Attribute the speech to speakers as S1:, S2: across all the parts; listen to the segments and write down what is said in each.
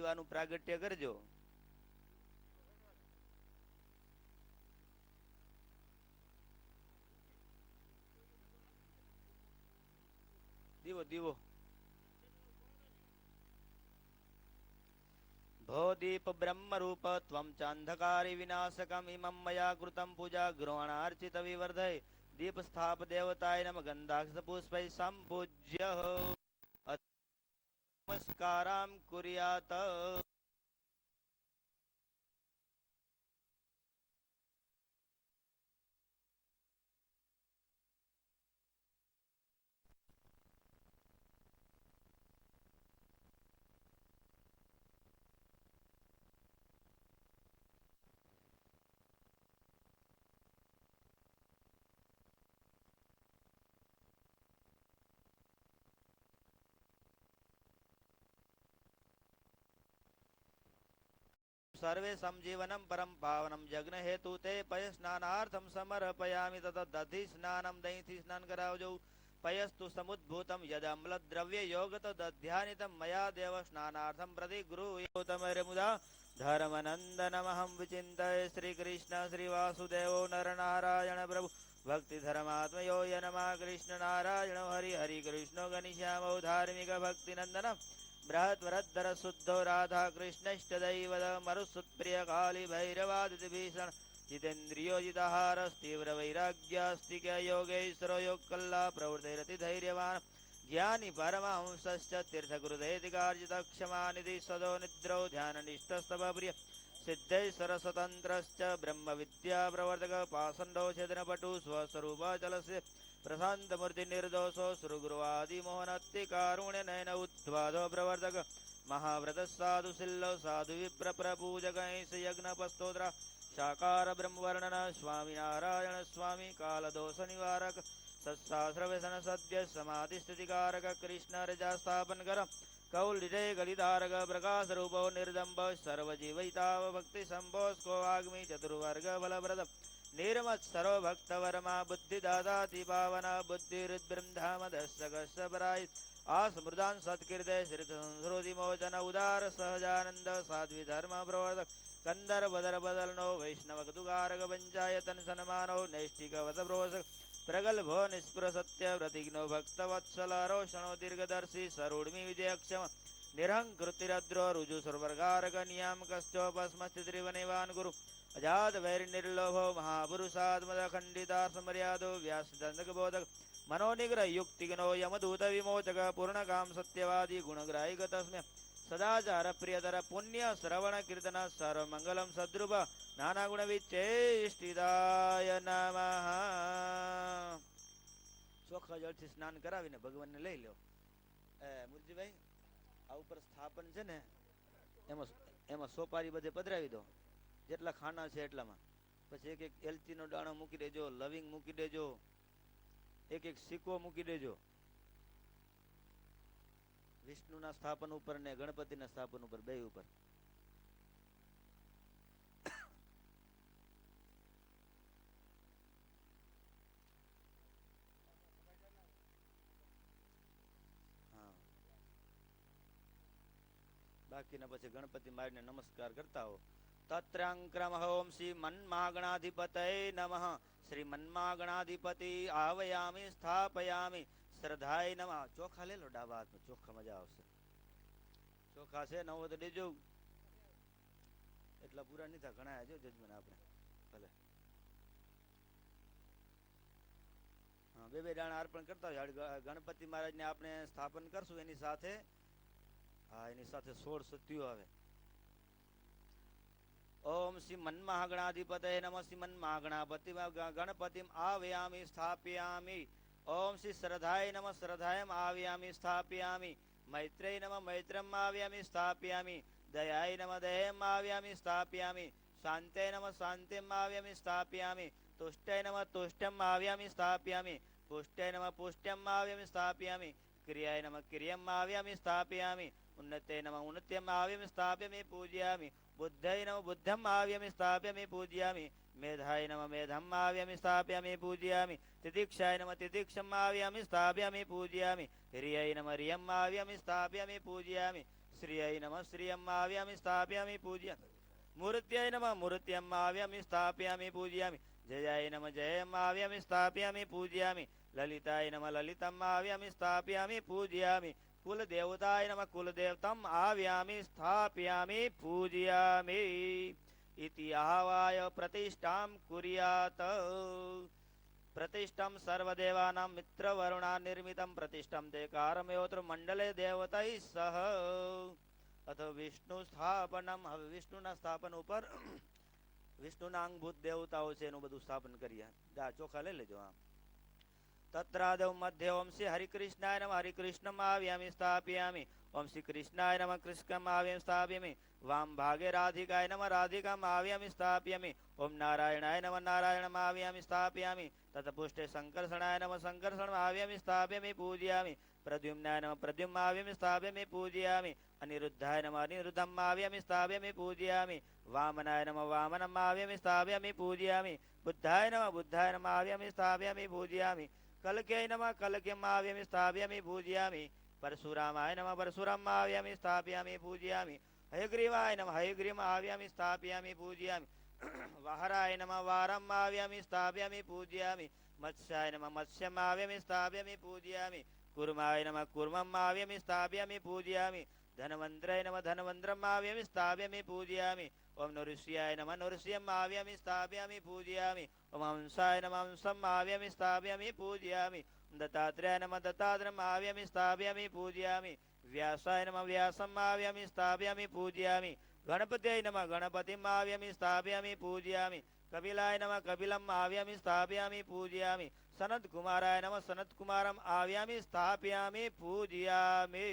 S1: દીવાનું પ્રાગટ્ય કરજો. દીવો દીવો ભો દીપ બ્રહ્મ રૂપ ત્વમ ચાંધકારી વિનાશકમ ઇમમ મયા કૃતમ પૂજા ગૃહણાર્ચિત વિવર્ધય દીપ સ્થાપ દેવતાય નમ ગંધાક્ષ પુષ્પૈ સંપૂજ્ય નમસ્કારામ કુર્યાત. सर्वे संजीवनम परम पावनम जग्न हेतु ते पय स्नानार्थम समर्पयामि तत दधि स्नानम दही स्नान करावजो पयस्तु समुद्भूतम यद अम्ल द्रव्य योगत दध्यानितम मया देव स्नानार्थम प्रति गुरुतमरे मुदा धर्मनंदनमहं विचिन्तये श्री कृष्ण श्री वासुदेव नर नारायण प्रभु भक्ति धर्मात्मयो यनमा कृष्ण नारायण हरि हरि कृष्ण घनिश्यामो धार्मिक भक्ति नंदन बृहद्वरद्धर शुद्धो राधा कृष्णश्च दैवद मरुसुत्प्रिय काली भैरवादिति भीषण जितेन्द्रियो जितहारस्तीव्र वैराग्यास्ति योगेश्वरो योगकल्ला प्रवृत्तिरति धैर्यवान् ज्ञानी परमहंसश्च तीर्थगुरुदैतिकार्जित क्षमानिधि सदो निद्रौ ध्याननिष्ठस्तवप्रिय सिद्धेश्वर स्वतन्त्रश्च ब्रह्म विद्या प्रवर्तक पाषण्डो छेदनपटु स्वस्वरूपाचलस्य प्रशांत मूर्ति निर्दोषो सुरगुरुवादि मोहनत्ति कारुण्य नयन उद्वादो प्रवर्तक महाव्रत साधु सिल्लो साधु विप्र प्रपूजक यज्ञपस्तोत्र साकार ब्रह्मवर्णन स्वामी नारायण स्वामी कालदोष निवारक सत्शास्त्र व्यसन सद्य समाधि स्थितिकारक कृष्ण रजा स्थापन कर कौलिरे गलिधारक प्रकाश रूपो निर्दम्ब सर्वजीविताव भक्ति संभोस्को आग्मी चतुर्वर्ग बलप्रद निर्मत्सरो भक्तवर्मा बुद्धिदादाति पावना बुद्धिरुद्ब्रह्मधाम दशकशपराय आस्मृतान् सत्कीर्ते श्रीसंस्कृतिमोचन उदार सहजानंद साध्वी धर्म प्रवर्तक कंदर बदर बदलनो वैष्णव दुगारक पंचायतन सन्मानो नैष्ठिक वत प्रोषक प्रगल्भो निष्पुर सत्य प्रतिघ्नो भक्तवत्सल रोषणो दीर्घदर्शी सरूढमी विजयक्षम निरहंकृतिरद्रो रुजु सर्वर्गारक नियामकश्चोपस्मस्ति त्रिवनिवान् गुरु अजात वैर निर्लोभो महापुरुषात्मखंडितार्थमर्यादो व्यासदंडकबोधक मनोनिग्रह युक्तिगनो यमदूत विमोचक पूर्णकाम सत्यवादी गुणग्राहिक तस्मै सदाचार प्रियतर पुण्य श्रवण कीर्तन सर्वमंगलम सद्रूप नाना गुण विचेष्टिताय नमः. ચોખ્ખા જળથી સ્નાન કરાવીને ભગવાનને લઈ લો. મુરજીભાઈ આ ઉપર સ્થાપન છે ને એમાં એમાં સોપારી બધે પધરાવી દો જેટલા ખાના છે એટલામાં. પછી એક એક એલચીનો દાણો મૂકી દેજો, લવિંગ મૂકી દેજો, એક એક સિક્કો મૂકી દેજો. વિષ્ણુના સ્થાપન ઉપર ને ગણપતિના સ્થાપન ઉપર બે ઉપર. હા બાકીના પછી ગણપતિ મારીને નમસ્કાર કરતા હો. तत्रंक्रम ओम श्री मन्मागणाधिपतये नमः. श्री मन्मागणाधिपति आवयामी स्थापयामी श्रद्धाय नमः. ચોખા લે લો ડાબા હાથમાં, ચોખા મજા આવશે. ચોખા છે નવો તો દેજો, એટલા પૂરા નહીં થાય, ઘણા જો જજમેન આપણે ભલે. હા બે બે દાણા અર્પણ કરતા હોય. ગણપતિ મહારાજને આપણે સ્થાપન કરશું એની સાથે, હા એની સાથે 16 સત્યો આવે. ओम श्री मन्महागणाधिपतये नमः. श्री मन्महागणापति गणपतिम आव्यामि स्थापयामि. ओम श्री श्रद्धाय नमः. श्रद्धायम आव्यामि स्थापयामि. मैत्रेय नमः. मैत्रम आव्यामि स्थापयामि. दयाय नमः. दयम आव्यामि स्थापयामि. शान्ते नमः. शान्तिम आव्यामि स्थापयामि. तुष्टय नमः. तुष्टम आव्यामि स्थापयामि. पुष्टय नमः. पुष्टम आव्यामि स्थापयामि. क्रियाय नमः. क्रियम आव्यामि स्थापयामि. उन्नते नमः. उन्नत्यम आव्यामि स्थापयामि. पूजयामि. बुद्धय नमः. बुद्धम आव्यामि स्थापयामि. पूजयामि. मेधाय नमः. मेधम आव्यामि स्थापयामि. पूजयामि. तितिक्षाय नमः. तितिक्षम आव्यामि स्थापयामि. पूजयामि. रियाय नमः. रियम आव्यामि स्थापयामि. पूजयामि. श्रियै नमः श्रियम् आव्यामि स्थापयामि पूजयामि मूर्त्यै नमः मूर्त्यम् आव्यामि स्थापयामि पूजयामि जयाय नमः जयम् आव्यामि स्थापयामि पूजयामि ललिताय नमः ललितम् आव्यामि स्थापयामि पूजयामि कुलदेवताय नमः कुलदेवतम् आव्यामि स्थापयामि पूजयामि इति आवाय प्रतिष्ठां कुर्यात् प्रतिष्ठं सर्वदेवानां मित्रवरुणा निर्मितं प्रतिष्ठं ते कारमयोत्र मंडले देवतैः सह अथ विष्णु स्थापनम હવે વિષ્ણુના સ્થાપન ઉપર વિષ્ણુના અંગભૂત દેવતાઓ છે એનું બધું સ્થાપન કરીએ ચોખા લઈ લેજો આમ तत्रादौ मध्ये ओम श्री हरिकृष्णाय नमः हरिकृष्णम् आव्यामि स्थापयामि ओम श्री कृष्णाय नमः कृष्णम् आव्यामि स्थापयामि वाम भागे राधिकाय नमः राधिकाम् आव्यामि स्थापयामि ओम नारायणाय नमः नारायणम् आव्यामि स्थापयामि ततः पुष्टे संकर्षणाय नमः संकर्षणम् आव्यामि स्थापयामि पूजयामि प्रद्युम्नाय नमः प्रद्युम्न आव्यामि स्थापयामि पूजयामि अनिरुद्धाय नमः अनिरुद्धम् आव्यामि स्थापयामि पूजयामि वामनाय नमः वामनम् आव्यामि स्थापयामि पूजयामि बुद्धाय नमः आव्यामि स्थापयामि पूजयामि कलक्याय नमः कलक्यम् आव्यामि स्थापयामि पूजयामि परशुरामाय नमः परशुरामम् आव्यामि स्थापयामि पूजयामि हयग्रीवाय नमः हयग्रीवम् आव्यामि स्थापयामि पूजयामि वाहराय नमः वारम् आव्यामि स्थापयामि पूजयामि मत्स्याय नमः मत्स्यम् आव्यामि स्थापयामि पूजयामि कूर्माय नमः कूर्मम् आव्यामि स्थापयामि पूजयामि धनवन्त्राय नमः धनवन्त्रम् आव्यामि स्थापयामि पूजयामि ओम नृसिंहाय नमः नृसिंहम् आव्यामि स्थापयामि पूजयामि ओम हंसाय नमः हंसम् आव्यामि स्थापयामि पूजयामि दत्तात्रेयाय नमः दत्तात्रेयम् आव्यामि स्थापयामि पूजयामि व्यासाय नमः व्यासम् आव्यामि स्थापयामि पूजयामि गणपतये नमः गणपतिम् आव्यामि स्थापयामि पूजयामि कपिलाय नमः कपिलम् आव्यामि स्थापयामि पूजयामि सनत्कुमाराय नमः सनत्कुमारम् आव्यामि स्थापयामि पूजयामि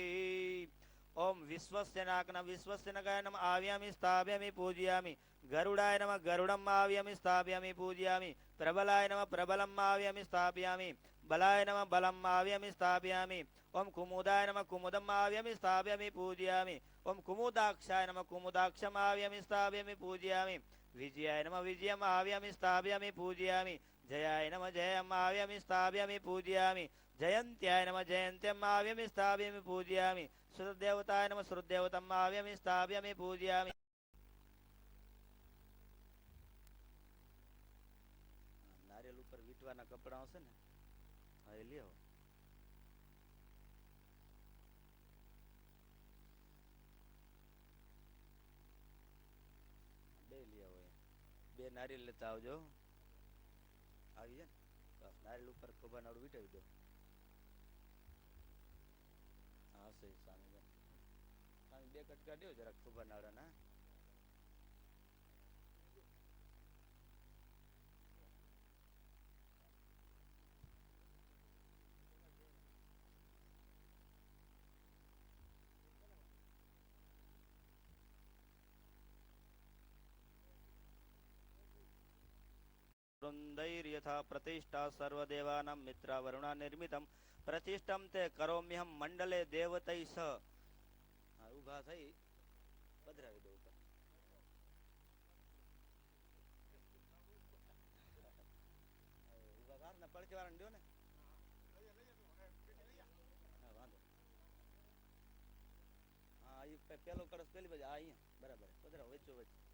S1: ओम विश्वसेनाकन विश्वसेनकाय नमः आव्यामि स्थापयामि पूजयामि गरुडाय नमः गरुडम् आव्यामि स्थापयामि पूजयामि प्रबलाय नमः प्रबलम् आव्यामि स्थापयामि बलाय नमः बलम् आव्यामि स्थापयामि ओम कुमुदाय नमः कुमुदम् आव्यामि स्थापयामि पूजयामि ओम कुमुदाक्षाय नमः कुमुदाक्षम् आव्यामि स्थापयामि पूजयामि विजयाय नमः विजयम् आव्यामि स्थापयामि पूजयामि जयाय नमः जयम् आव्यामि स्थापयामि पूजयामि जयन्त्याय नमः जयन्त्यम् आव्यामि स्थापयामि पूजयामि श्रुतदेवताय नमः श्रुतदेवतम् आव्यामि स्थापयामि पूजयामि नारियल ऊपर वीटवाना कपड़ा हशे ने हाँ ए लियो बे लिया हो बे नारियल लेता आवजो આવી જાય બસ નારિયેલ ઉપર ખોબા નાડું વીટાવી દો હા સહી સામે સામે બે કટકા દો જરા ખોબા નાડા ના वृन्दैर्यथा प्रतिष्ठा सर्वदेवानां मित्रावरुणा निर्मितं प्रतिष्ठं ते करोम्यहं मंडले देवतैः सह उभा થઈ પધરાવી દો ઉપર ઉભા કાર ને પડકે વાળાને દો ને હા વાંધો હા એ પેલો કળશ પેલી બાજુ આ અહીંયા બરાબર પધરાવો વચ્ચો વચ્ચે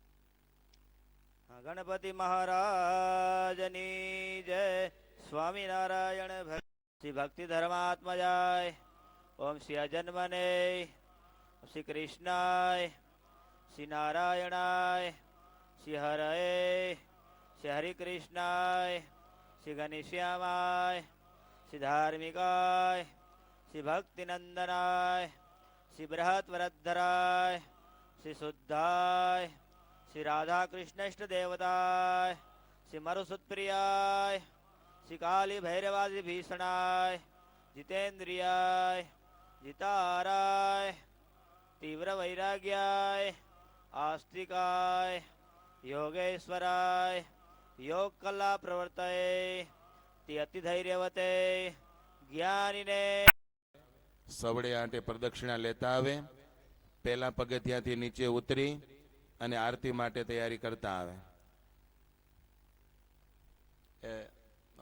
S1: गणपति महाराजनी जय स्वामीनारायण श्री भक्ति धर्मात्मजाय ओम श्री अजन्मने श्री कृष्णाय श्री नारायणाय श्री हरये श्री हरि कृष्णाय श्री घनश्यामाय श्री धार्मिकाय श्री भक्तिनंदनाय श्री बृहत्वरद्धराय श्री शुद्धाय श्री राधा कृष्ण इष्ट देवताय श्री मरुसुत्प्रियाय श्री काली भैरवादि भीषणाय जितेन्द्रियाय जिताराय तीव्र वैराग्याय आस्तिकाय योगेश्वराय योग कला प्रवर्तये ती अतिधैर्यवते ज्ञानीने
S2: सवड़े आटे प्रदक्षिणा लेता आवे पहला पगथियाथी नीचे उतरी અને આરતી માટે તૈયારી કરતા આવે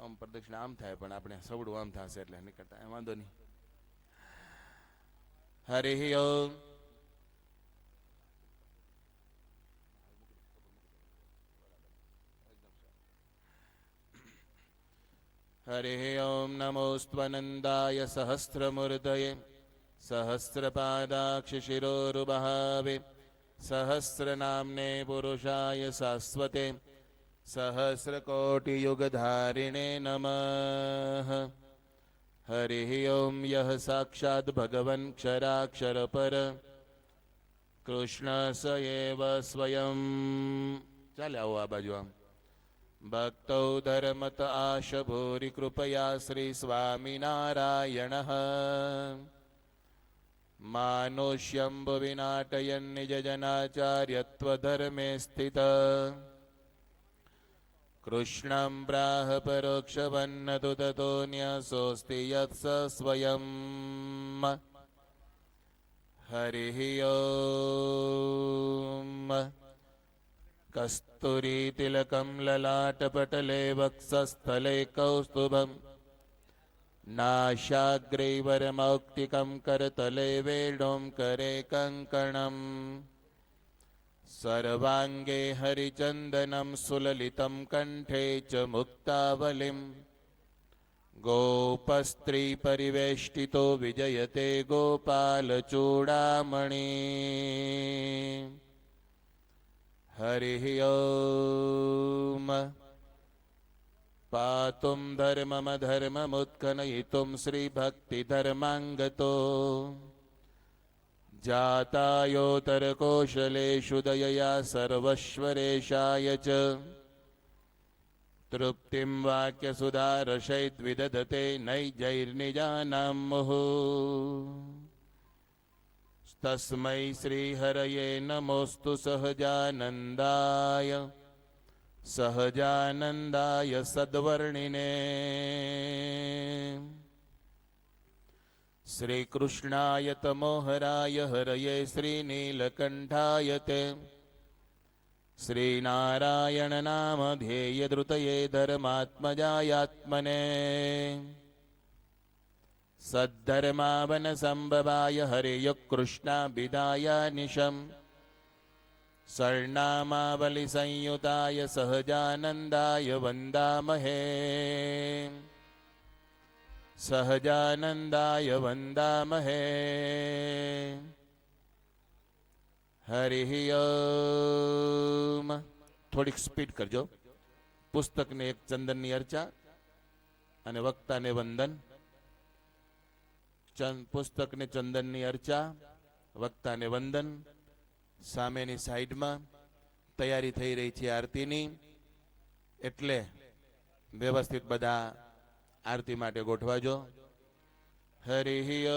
S2: આમ પ્રદક્ષિણા આમ થાય પણ આપણે સવડું આમ થશે એટલે નીકળતા વાંધો નહીં હરિ ઓમ हरिः ॐ नमोऽस्त्वनन्दाय सहस्रमूर्तये सहस्रपादाक्षशिरोरुबहावे सहस्रनाम्ने पुरुषाय शाश्वते सहस्रकोटियुगधारिणे नमः। हरिः ॐ यः साक्षात् भगवन् क्षराक्षरपर कृष्ण स एव स्वयं। ચાલે આવો આ બાજુ આમ. ભક્તૌ ધર્મત આશ ભૂરી કૃપયા શ્રી સ્વામિનારાયણઃ માનુષ્યં ભુવિનાટયન નિજ જનાચાર્યત્વધર્મે સ્થિત કૃષ્ણં પ્રાહ પરોક્ષવન્નતુ તતોऽન્યસોऽસ્તિ યત્સ સ્વયં. હરિઃ ॐ कस्तूरीतिलकं ललाटपटले वक्षस्थले कौस्तुभं नाशाग्रैवरमौक्तिकं करतले वेणुं करे कङ्कणं सर्वाङ्गे हरिचन्दनं सुललितं कण्ठे च मुक्तावलिं गोपस्त्रीपरिवेष्टितो विजयते गोपालचूडामणि. हरिः ॐ पातुं धर्ममधर्ममुत्खनयितुं श्रीभक्तिधर्माङ्गतो जातायोतरकोशलेषु दयया सर्वश्वरेशाय च तृप्तिं वाक्यसुधारसैद्विदधते नैजैर्निजानां मुहुः. तस्मै श्रीहरये नमोऽस्तु सहजानन्दाय सहजानन्दाय सद्वर्णिने. श्रीकृष्णाय तमोहराय हरये श्रीनीलकण्ठाय ते श्रीनारायण नाम ध्येयधृतये धर्मात्मजायात्मने सद्धर्मावनसम्भवाय हरेयुः कृष्णाभिधाय निशम् शरणामावलिसंयुताय सहजानन्दाय वन्दामहे सहजानन्दाय वन्दामहे. हरिः ॐ. થોડીક સ્પીડ કરજો. પુસ્તકને એક ચંદનની અર્ચા અને વક્તાને વંદન. પુસ્તકને ચંદનની અર્ચા, વક્તાને વંદન. સામેની સાઈડમાં તૈયારી થઈ રહી છે આરતીની, એટલે વ્યવસ્થિત બધા આરતી માટે ગોઠવાજો. હરિ ઓમ.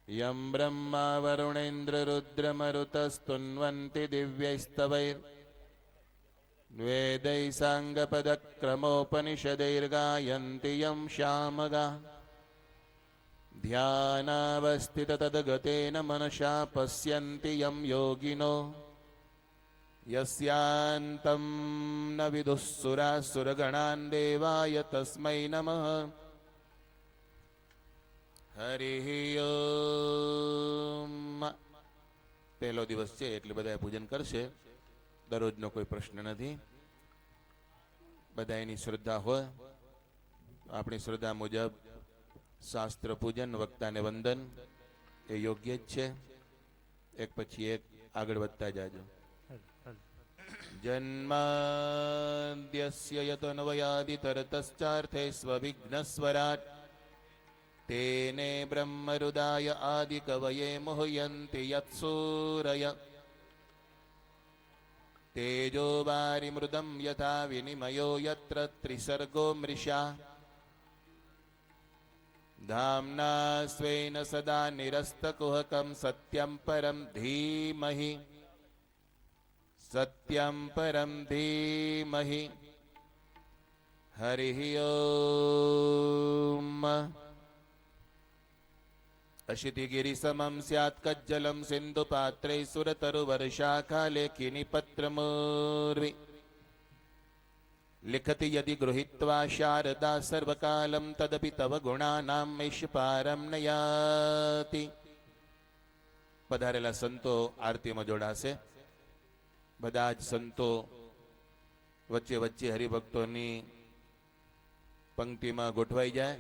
S2: यं ब्रह्मा वरुणेन्द्र रुद्रमरुतस्तुन्वन्ति दिव्यैस्तवैर् वेदैः साङ्गपदक्रमोपनिषदैर्गायन्ति यं शामगा ध्यानावस्थिततद्गतेन मनसा पश्यन्ति यं योगिनो यस्यान्तं न विदुः सुरासुरगणान् देवाय तस्मै नमः. હરિ ઓમ. પહેલો દિવસ છે એટલે બધા પૂજન કરશે. દરરોજનો કોઈ પ્રશ્ન નથી. બધા એની શ્રદ્ધા હોય. આપણી શ્રદ્ધા મુજબ શાસ્ત્ર પૂજન, વક્તાને વંદન એ યોગ્ય જ છે. એક પછી એક આગળ વધતા જાજો. જન્માદ્યસ્ય યતન્વયાદિતરતશ્ચાર્થે સ્વવિઘ્નસ્વરાટ तेने ब्रह्मरुदाय आदिकवये मुह्यन्ति यत्सूरय तेजो वारिमृदं यथा विनिमयो यत्र त्रिसर्गो मृषा धाम्ना स्वेन सदा निरस्तकुहकं सत्यं परं धीमहि सत्यं परं धीमहि. हरिः ओम. अशितिगिरिसमं स्यात् कज्जलं सिन्धुपात्रे सुरतरुवर्षाकाले किनिपत्रमूर्वि लिखति यदि गृहीत्वा शारदा सर्वकालं तदपि तव गुणानां ऐशपारं नयाति। पधारेला संतो आरती में जोड़ाશે। બધા જ સંતો વચ્ચે વચ્ચે હરિભક્તોની પંક્તિમાં ગોઠવાઈ જાય।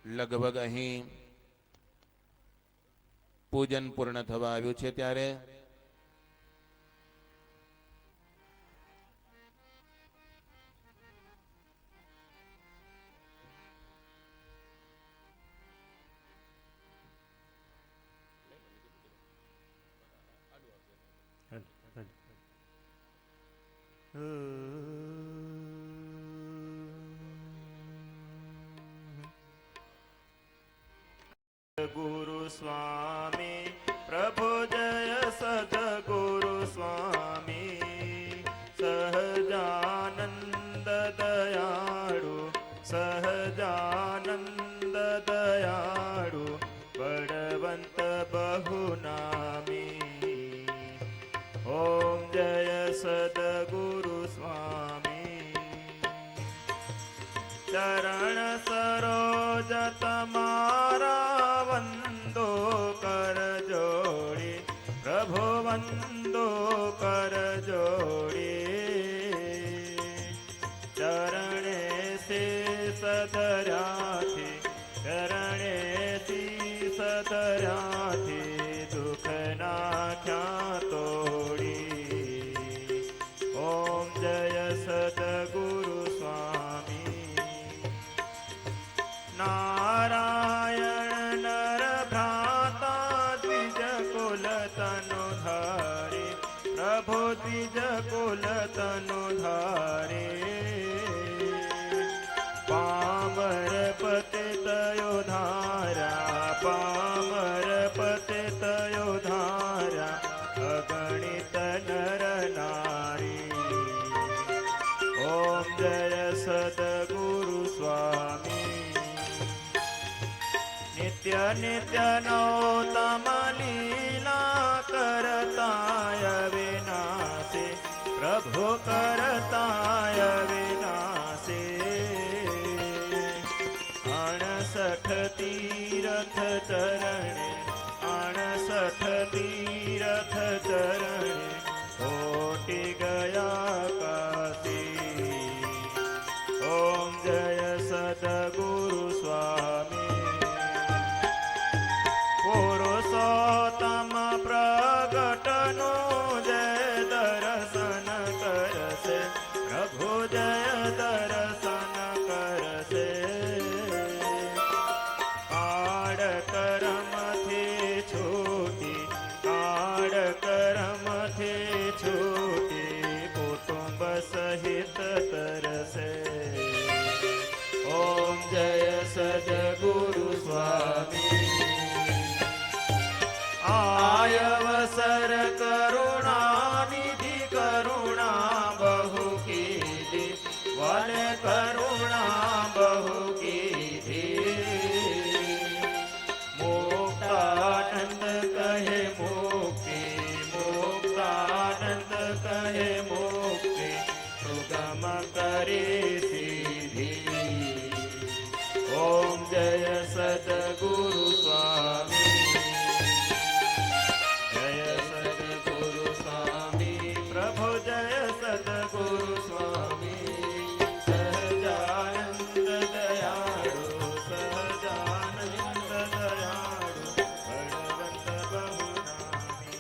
S2: લગભગ અહીં પૂજન પૂર્ણ થવા આવ્યું છે ત્યારે
S3: गुरु स्वामी प्रभु जय सद्गुरु स्वामी सहजानंद दयाळु सहजानंद दयाळु बड़वंत बहुनामी ओम जय सद्गुरु स्वामी चरण सरोज तमारा वंदो कर जोड़ी प्रभु वंदो कर जोड़ी चरणे से सदराथी चरणे सी सदराथी दुख नाख्या तोड़ी ओम जय सद्गुरु स्वामी नारायण नर भ्राता द्विज कुल तनु धारे प्रभु द्विज कुल तनु धारे पामर पतितयो धारा पामर पतितयो धारा अगणित नर नारी ओम जय सद्गुरु स्वामी नित्य नित्य नौतम लीला करताय विनाशे प्रभु करताय विनाशे 68 तीरथ चरणे 68 तीरथ चरणे कोटि गया काशी ओम जय सद्गुरु स्वामी पुरुषोत्तम प्रगटनो जय दर्शन करसे प्रभु जय दर्शन करसे काड करम थे छूटी काड करम थे छूटी कुटुंब सहित तरसे ओम जय सद्गुरु स्वामी आयवसर करुणा निधि करुणा बहु कीधी वन करुणा बहु कीधी मुक्तानंद कहे मुक्ति मुक्तानंद कहे मुक्ति सुगम करे सीधी ओम जय सद्गुरु स्वामी प्रभु जय सद्गुरु स्वामी सहजानंद दयाळु सहजानंद दयाळु बड़वंत बहुनामी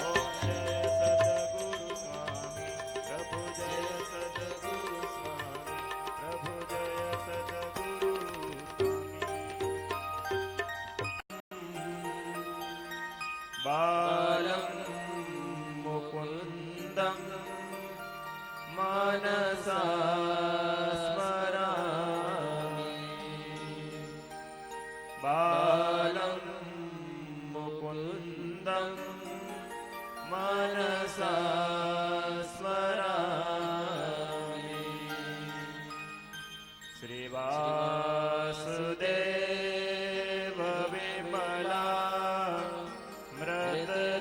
S3: ओम जय सद्गुरु स्वामी प्रभु जय सद्गुरु स्वामी प्रभु जय सद्गुरु स्वामी बालम मुकुन्दं मनसा स्मरामि बालं मुकुन्दं मनसा स्मरामि श्रीवासुदेव विमला मृतधामवासम्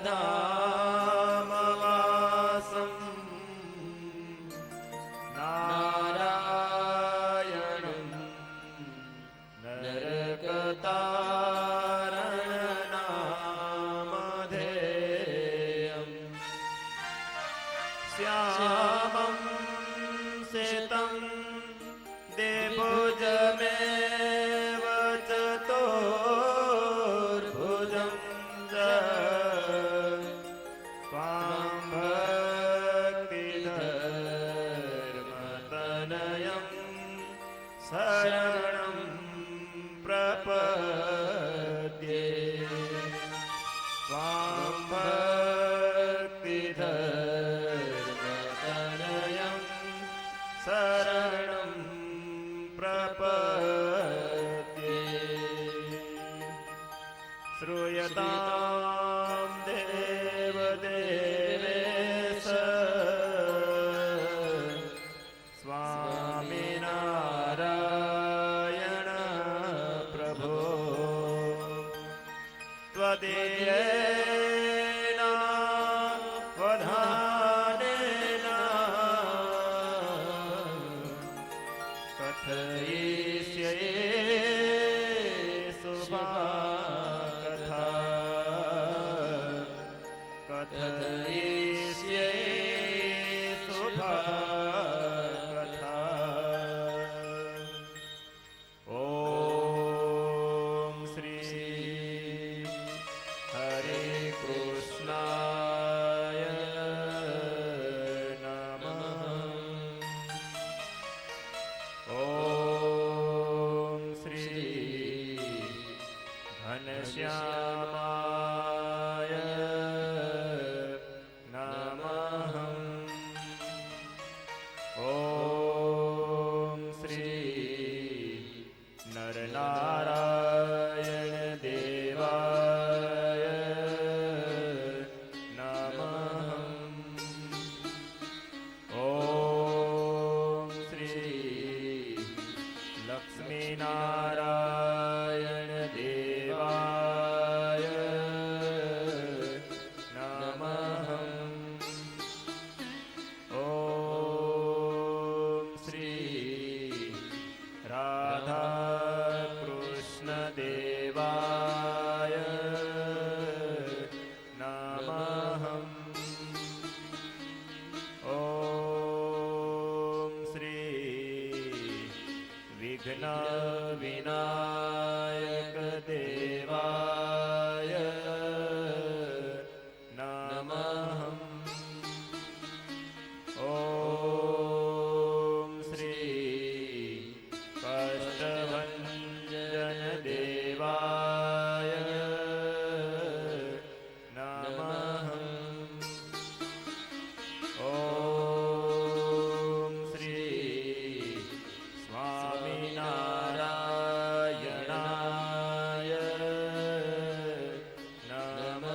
S3: श्यामं सितं द्विभुजमेव चतुर्भुजं च त्वां भक्तिधर्मतनयं शरणं प्रपद्ये त्वां भक्तिधर्मतनयं शरणं प्रपद्ये श्रूयतां देवदेवेश स्वामिनारायण प्रभो त्वदीयेन वधानेन कथयिष्ये शुभाकथा कथयिष्ये शुभाकथा ॐ श्री हरे कृष्णाय नमः ॐ श्री घनश्यामाय नमः ॐ श्री नरनारायण देवाय नमः ॐ श्री लक्ष्मीनारायण देवाय नमः ॐ श्री राधाकृष्ण देवाय नमः ॐ श्री विघ्न विनायक देवाय नमः ॐ श्री कष्टभञ्जन देवाय नमः ॐ श्री स्वामिनारायणाय नमः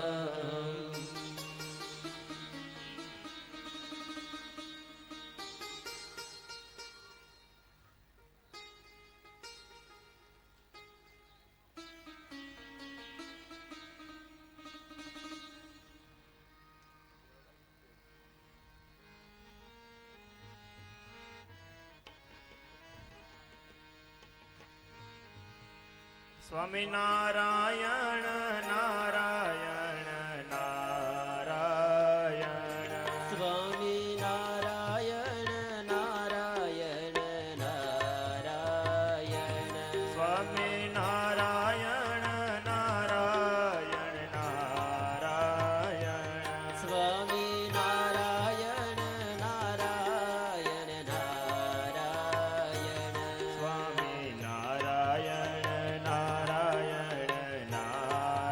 S3: સ્વામિનારાયણ નારાયણ નારાયણ
S4: સ્વામિનારાયણ નારાયણ નારાયણ
S3: સ્વામિનારાયણ નારાયણ નારાયણ
S4: સ્વામિનારાયણ નારાયણ નારાયણ
S3: સ્વામિનારાયણ નારાયણ નારાયણ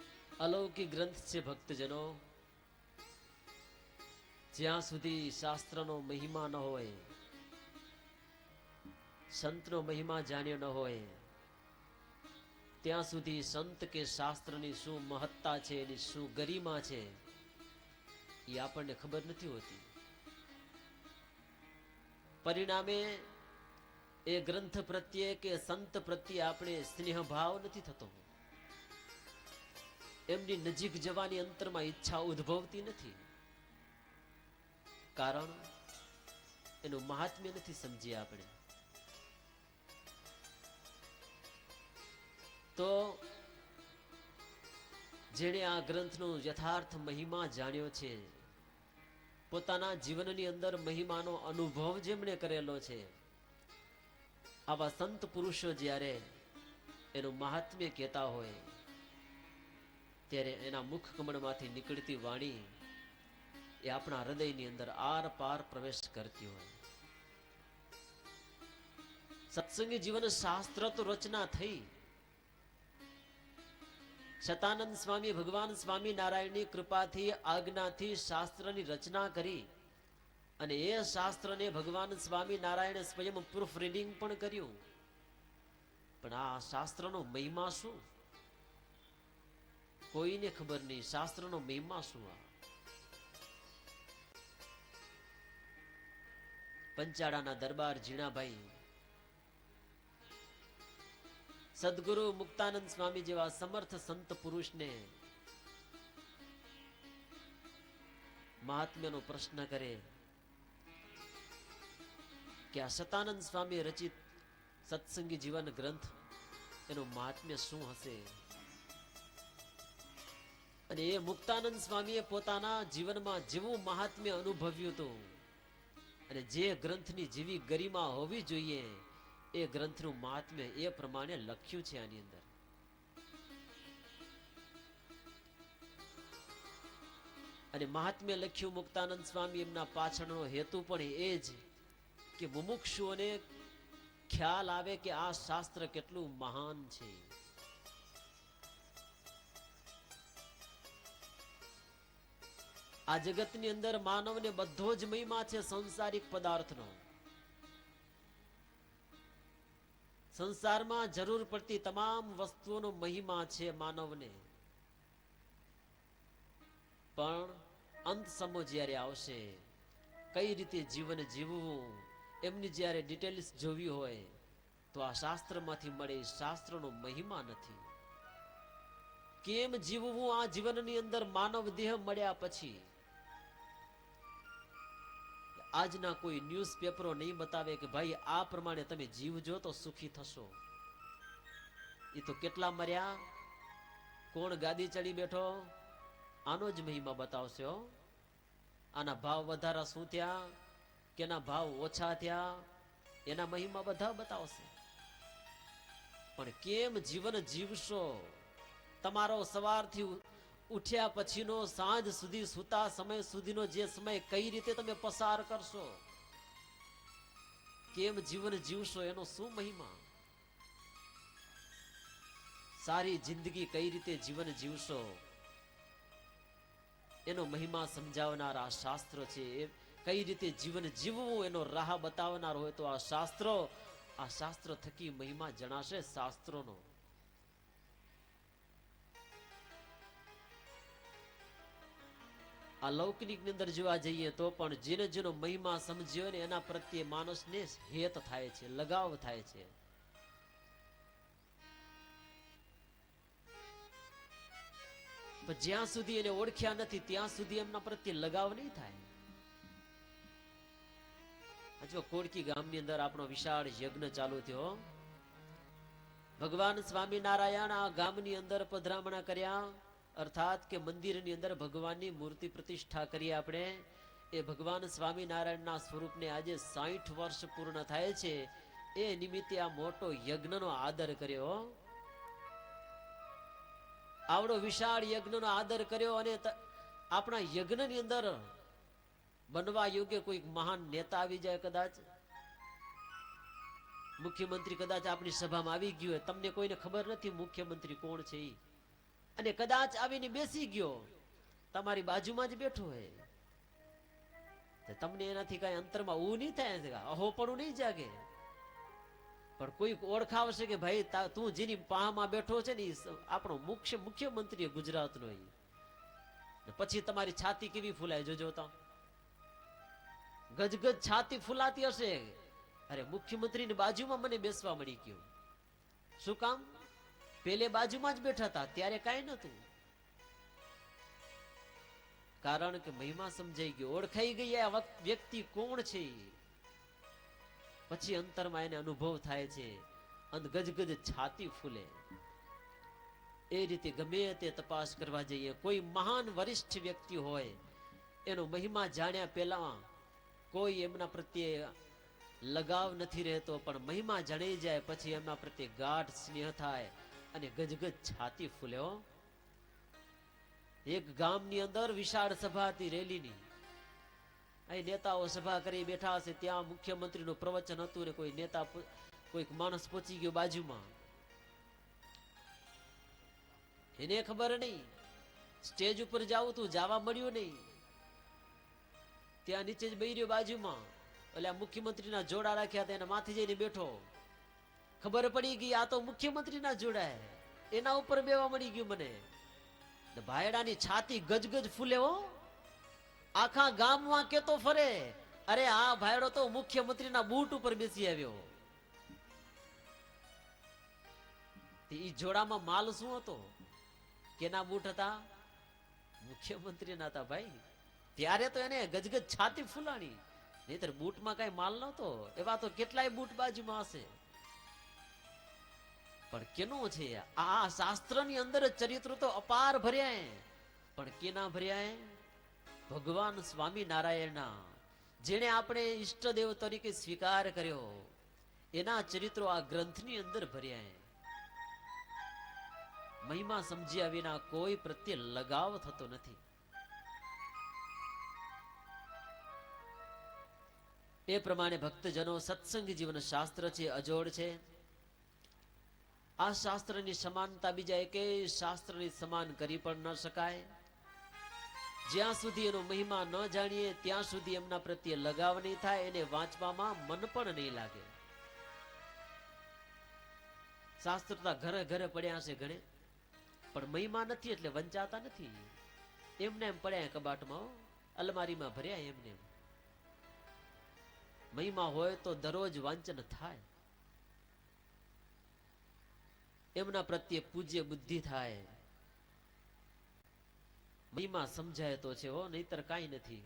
S4: અલૌકિક ગ્રંથ છે ભક્તજનો. જ્યાં સુધી શાસ્ત્રનો મહિમા ન હોય, સંતનો મહિમા જાણ્યો ન હોય, ત્યાં સુધી સંત કે શાસ્ત્રની શું મહત્તા છે, એની શું ગરિમા છે, એ આપણને ખબર નથી હોતી. પરિણામે એ ગ્રંથ પ્રત્યે કે સંત પ્રત્યે આપણે સ્નેહ ભાવ નથી થતો. એમની નજીક જવાની અંતરમાં ઈચ્છા ઉદ્ભવતી નથી. કારણ એનું મહાત્મ્ય નથી સમજીએ આપણે. તો જેણે આ ગ્રંથનો યથાર્થ મહિમા જાણ્યો છે, પોતાના જીવનની અંદર મહિમાનો અનુભવ જેમણે કરેલો છે, આવા સંત પુરુષો જ્યારે એનું મહાત્મ્ય કહેતા હોય, ત્યારે એના મુખ કમળમાંથી નીકળતી વાણી એ આપણા હૃદયની અંદર આર પાર પ્રવેશ કરતી હોય. સત્સંગી જીવન શાસ્ત્ર તો રચના થઈ. શતાનંદ સ્વામી ભગવાન સ્વામી નારાયણની કૃપાથી આજ્ઞાથી શાસ્ત્રની રચના કરી અને એ શાસ્ત્રને ભગવાન સ્વામી નારાયણે સ્વયં પ્રૂફ રીડિંગ પણ કર્યું. પણ આ શાસ્ત્રનો મહિમા શું કોઈને ખબર નહીં. શાસ્ત્રનો મહિમા શું? પંચાળાના દરબાર ઝીણાભાઈ સદગુરુ મુક્તાનંદ સ્વામી જેવા સમર્થ સંત પુરુષને મહાત્મ્યનો પ્રશ્ન કરે કે આ શતાનંદ સ્વામી રચિત સત્સંગી જીવન ગ્રંથ એનું મહાત્મ્ય શું હશે? અને એ મુક્તાનંદ સ્વામીએ પોતાના જીવનમાં જેવું મહાત્મ્ય અનુભવ્યું હતું અને જે ગ્રંથની જેવી ગરિમા હોવી જોઈએ, એ ગ્રંથનું મહાત્મ્ય એ પ્રમાણે લખ્યું છે આની અંદર. અને મહાત્મ્ય લખ્યું મુક્તાનંદ સ્વામી, એમના પાછળનો હેતુ પણ એ જ કે મુમુક્ષુઓને ખ્યાલ આવે કે આ શાસ્ત્ર કેટલું મહાન છે. આ જગતની અંદર માનવને બધો જ મહિમા છે સંસારિક પદાર્થનો. સંસારમાં જરૂર પડતી તમામ વસ્તુઓનો મહિમા છે માનવને. પણ અંત સમો જ્યારે આવશે, કઈ રીતે જીવન જીવવું એમની જ્યારે ડિટેલ્સ જોવી હોય તો આ શાસ્ત્રમાંથી મળે. શાસ્ત્રનો મહિમા નથી. કેમ જીવવું આ જીવનની અંદર માનવ દેહ મળ્યા પછી? આજના કોઈ ન્યૂઝ પેપરો નહીં બતાવે કે ભાઈ આ પ્રમાણે તમે જીવજો તો સુખી થશો. એ તો કેટલા મર્યા, કોણ ગાદી ચડી બેઠો, આનો જ મહિમા બતાવશે. આના ભાવ વધારા શું થયા, કેના ભાવ ઓછા થયા, એના મહિમા બધા બતાવશે. પણ કેમ જીવન જીવશો, તમારો સવારથી ઉઠ્યા પછીનો સાંજ સુધી સુતા સમય સુધીનો જે સમય કઈ રીતે તમે પસાર કરશો, કેમ જીવન જીવશો, એનો શું મહિમા? સારી જિંદગી કઈ રીતે જીવન જીવશો એનો મહિમા સમજાવનાર આ શાસ્ત્ર છે. એ કઈ રીતે જીવન જીવવું એનો રાહ બતાવનાર હોય તો આ શાસ્ત્ર થકી મહિમા જણાશે શાસ્ત્રોનો. આ લૌકિકની અંદર જોવા જઈએ તો પણ જેને જેનો મહિમા સમજ્યો ને એના પ્રત્યે માણસને હેત થાય છે, લગાવ થાય છે. પણ જ્યાં સુધી એને ઓળખ્યા નથી ત્યાં સુધી એમના પ્રત્યે લગાવ નહીં થાય. જો કોડકી ગામની અંદર આપણો વિશાળ યજ્ઞ ચાલુ થયો. ભગવાન સ્વામિનારાયણ આ ગામની અંદર પધરામણા કર્યા, અર્થાત કે મંદિરની અંદર ભગવાનની મૂર્તિ પ્રતિષ્ઠા કરી. આપણે એ ભગવાન સ્વામિનારાયણના સ્વરૂપને આજે 60 વર્ષ પૂર્ણ થાય છે. એ નિમિત્તે આ મોટો યજ્ઞનો આદર કર્યો. આવડો વિશાળ યજ્ઞનો આદર કર્યો અને આપણા યજ્ઞની અંદર બનવા યોગ્ય કોઈ મહાન નેતા આવી જાય, કદાચ મુખ્યમંત્રી કદાચ આપણી સભામાં આવી ગયો હોય, તમને કોઈને ખબર નથી મુખ્યમંત્રી કોણ છે. અને કદાચ આવીને બેસી ગયો, તમારી બાજુમાં જ બેઠો હોય, તો તમને એનાથી કઈ અંતરમાં ઊ નહીં થાય, અહોપણું નહીં જાગે. પણ કોઈ ઓળખાવશે કે ભાઈ તું જેની પાહમાં બેઠો છે ને આપણો મુખ્યમંત્રી ગુજરાતનો, પછી તમારી છાતી કેવી ફૂલાય જોજો તો. ગજગજ છાતી ફૂલાતી હશે, અરે મુખ્યમંત્રીની બાજુમાં મને બેસવા મળી ગયું. શું કામ? પેલે બાજુમાં જ બેઠા હતા ત્યારે કાંઈ નતું. કારણ કે મહિમા સમજાઈ ગયો, ઓળખાઈ ગઈ આ વ્યક્તિ કોણ છે. પછી અંતરમાં એને અનુભવ થાય છે અને ગજગજ છાતી ફૂલે. એ રીતે ગમે તે તપાસ કરવા જઈએ, કોઈ મહાન વરિષ્ઠ વ્યક્તિ હોય, એનો મહિમા જાણ્યા પહેલા કોઈ એમના પ્રત્યે લગાવ નથી રહેતો, પણ મહિમા જણાઈ જાય પછી એમના પ્રત્યે ગાઢ સ્નેહ થાય અને ગજગજ છાતી ફૂલે. એક ગામની અંદર વિશાળ સભા હતી રેલીની. અહીં નેતાઓ સભા કરી બેઠા હશે, ત્યાં મુખ્યમંત્રીનું પ્રવચન હતું ને કોઈ નેતા, કોઈક માણસ પહોંચી ગયો બાજુમાં. એને ખબર નહીં, સ્ટેજ ઉપર જાવું તું, જવા મળ્યું નહીં. ત્યાં નીચે જ બેહી રહ્યો બાજુમાં, એટલે મુખ્યમંત્રીના જોડા રાખ્યા હતા, એના માથે જઈને બેઠો. ખબર પડી ગઈ આ તો મુખ્યમંત્રીના જોડા, એના ઉપર બેવા મળી ગયું મને. ભાયડાની છાતી ગજગજ ફૂલે હો, આખા ગામમાં કેતો ફરે, અરે આ ભાયડો તો મુખ્યમંત્રીના બૂટ ઉપર બેસી આવ્યો. ઈ જોડામાં માલ શું હતો? કેના બૂટ હતા? મુખ્યમંત્રીના હતા ભાઈ. ત્યારે તો એને ગજગજ છાતી ફૂલાણી, નહીતર બૂટમાં કઈ માલ નહોતો. એવા તો કેટલાય બૂટ બાજુમાં હશે. પણ કેનું છે આ શાસ્ત્રની અંદર ચરિત્ર તો અપાર ભર્યા, પણ કેના ભર્યા? ભગવાન સ્વામિનારાયણના, જેને આપણે ઈષ્ટદેવ તરીકે સ્વીકાર કર્યો, એના ચરિત્રો આ ગ્રંથની અંદર ભર્યા. મહિમા સમજ્યા વિના કોઈ પ્રત્યે લગાવ થતો નથી. એ પ્રમાણે ભક્તજનો, સત્સંગ જીવન શાસ્ત્ર છે, અજોડ છે. આ શાસ્ત્રની સમાનતા બીજા એકેય શાસ્ત્રની સમાન કરી પણ ન શકાય. જ્યાં સુધી એનો મહિમા ન જાણીએ ત્યાં સુધી એમના પ્રત્યે લગાવ નહીં થાય, એને વાંચવામાં મન પણ નહીં લાગે. શાસ્ત્ર ઘરે ઘરે પડ્યા છે ઘણે, પણ મહિમા નથી એટલે વંચાતા નથી. એમને એમ પડ્યા કબાટમાં, અલમારીમાં ભર્યા એમને. મહિમા હોય તો દરરોજ વાંચન થાય, એમના પ્રત્યે પૂજ્ય બુદ્ધિ થાય. મહિમા સમજાય તો છે હો, નહીતર કાંઈ નથી.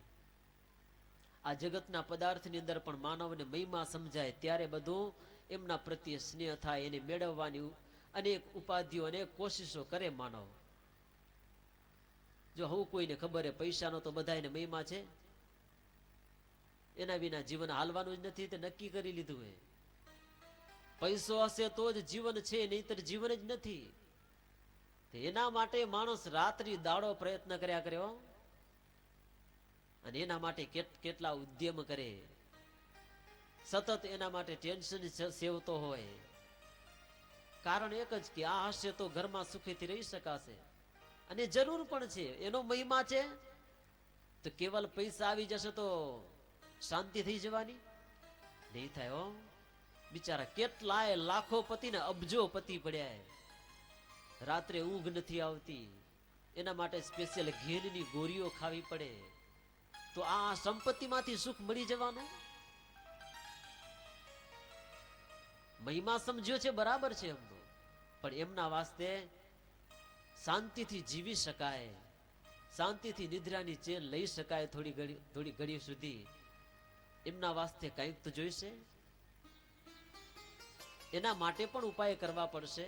S4: આ જગતના પદાર્થની અંદર પણ માનવને મહિમા સમજાય ત્યારે બધું એમના પ્રત્યે સ્નેહ થાય. એને મેળવવાની અનેક ઉપાધિઓ, અનેક કોશિશો કરે માનવ. જો હું કોઈને ખબર હે પૈસાનો તો બધાને મહિમા છે, એના વિના જીવન હાલવાનું જ નથી, તે નક્કી કરી લીધું હે. પૈસો હશે તો જ જીવન છે, નહીતર જીવન જ નથી. એના માટે માણસ રાત્રિ દાડો પ્રયત્ન કર્યા કર્યો, અને એના માટે કેટલા ઉદ્યમ કરે, સતત એના માટે ટેન્શન સેવતો હોય. કારણ એક જ કે આ હશે તો ઘરમાં સુખીથી રહી શકાશે, અને જરૂર પણ છે. એનો મહિમા છે તો કેવલ પૈસા આવી જશે તો શાંતિ થઈ જવાની નહીં થાય હો. બિચારા કેટલાય લાખો પતિ ને અબજો પતિ પડ્યા, રાત્રે ઊંઘ નથી આવતી, એના માટે સ્પેશિયલ ઘેનની ગોળીઓ ખાવી પડે. તો આ સંપત્તિમાંથી સુખ મળી જવાનું? મહિમા સમજ્યો છે બરાબર છે એમનો, પણ એમના વાસ્તે શાંતિથી જીવી શકાય, શાંતિથી નિદ્રાની ચેન લઈ શકાય થોડી ઘડી સુધી, એમના વાસ્તે કંઈક તો જોઈશે. એના માટે પણ ઉપાય કરવા પડશે.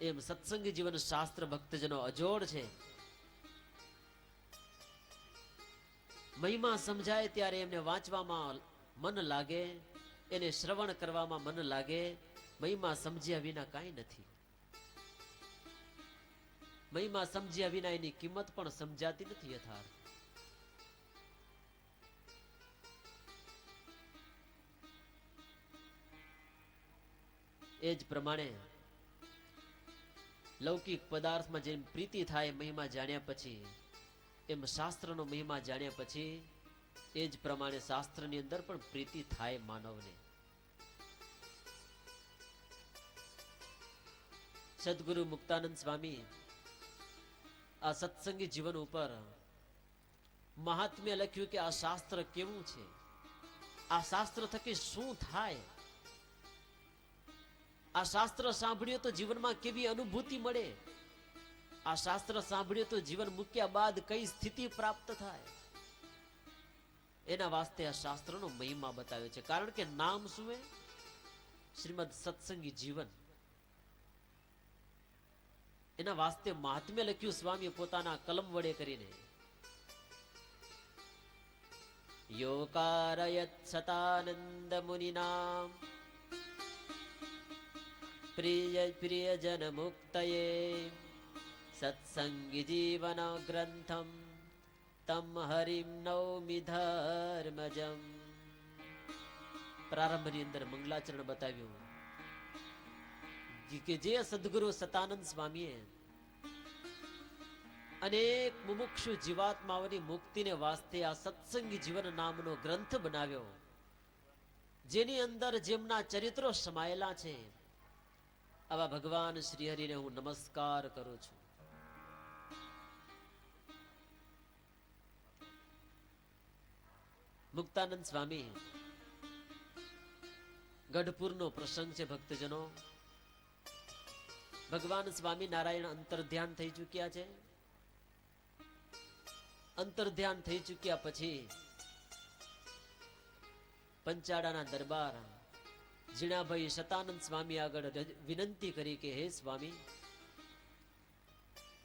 S4: એમ સત્સંગ જીવન શાસ્ત્ર ભક્તજનો અજોડ છે. મહિમા સમજાય ત્યારે એમને વાંચવામાં મન લાગે, એને શ્રવણ કરવામાં મન લાગે. મહિમા સમજ્યા વિના કાંઈ નથી. મહિમા સમજ્યા વિના એની કિંમત પણ સમજાતી નથી યથાર્થ. એ જ પ્રમાણે લૌકિક પદાર્થમાં જેમ પ્રીતિ થાય મહિમા જાણ્યા પછી, એમ શાસ્ત્રનો મહિમા જાણ્યા પછી એ જ પ્રમાણે શાસ્ત્રની અંદર પણ પ્રીતિ થાય માનવને. સદગુરુ મુક્તાનંદ સ્વામી આ સત્સંગી જીવન ઉપર મહાત્મ્ય લખ્યું કે આ શાસ્ત્ર કેવું છે, આ શાસ્ત્ર થકી શું થાય, આ શાસ્ત્ર સાંભળ્યું તો જીવનમાં કેવી અનુભૂતિ મળે, આ શાસ્ત્ર સાંભળ્યું તો જીવન મૂક્યા બાદ કઈ સ્થિતિ પ્રાપ્ત થાય, એના વાસ્તે આ શાસ્ત્રનો મહિમા બતાવ્યો છે. કારણ કે નામ શું હે? શ્રીમદ સત્સંગી જીવન. એના વાસ્તે મહાત્મ્ય લખ્યું સ્વામી પોતાના કલમ વડે કરીને. યોકારયત સતાનંદ મુનિના પ્રિયજન મુક્તયે સત્સંગી જીવન ગ્રંથમ તમ હરિમ નૌમિ ધર્મજમ. પ્રારંભની અંદર મંગલાચરણ બતાવ્યું કે જે સદગુરુ સતાનંદ સ્વામીએ અનેક મુમુક્ષુ જીવાત્માઓની મુક્તિને વાસ્તે આ સત્સંગી જીવન નામનો ગ્રંથ બનાવ્યો, જેની અંદર જેમના ચરિત્રો સમાયેલા છે, આવા ભગવાન શ્રી હરિને હું નમસ્કાર કરું છું. મુક્તાનંદ સ્વામી ગઢપુરનો પ્રસંગ છે. ભક્તજનો, ભગવાન સ્વામી નારાયણ અંતર્ધ્યાન થઈ ચૂક્યા છે. અંતર્ધ્યાન થઈ ચૂક્યા પછી પંચાળાના દરબાર જીણાભાઈ સતાનંદ સ્વામી આગળ વિનંતી કરી કે હે સ્વામી,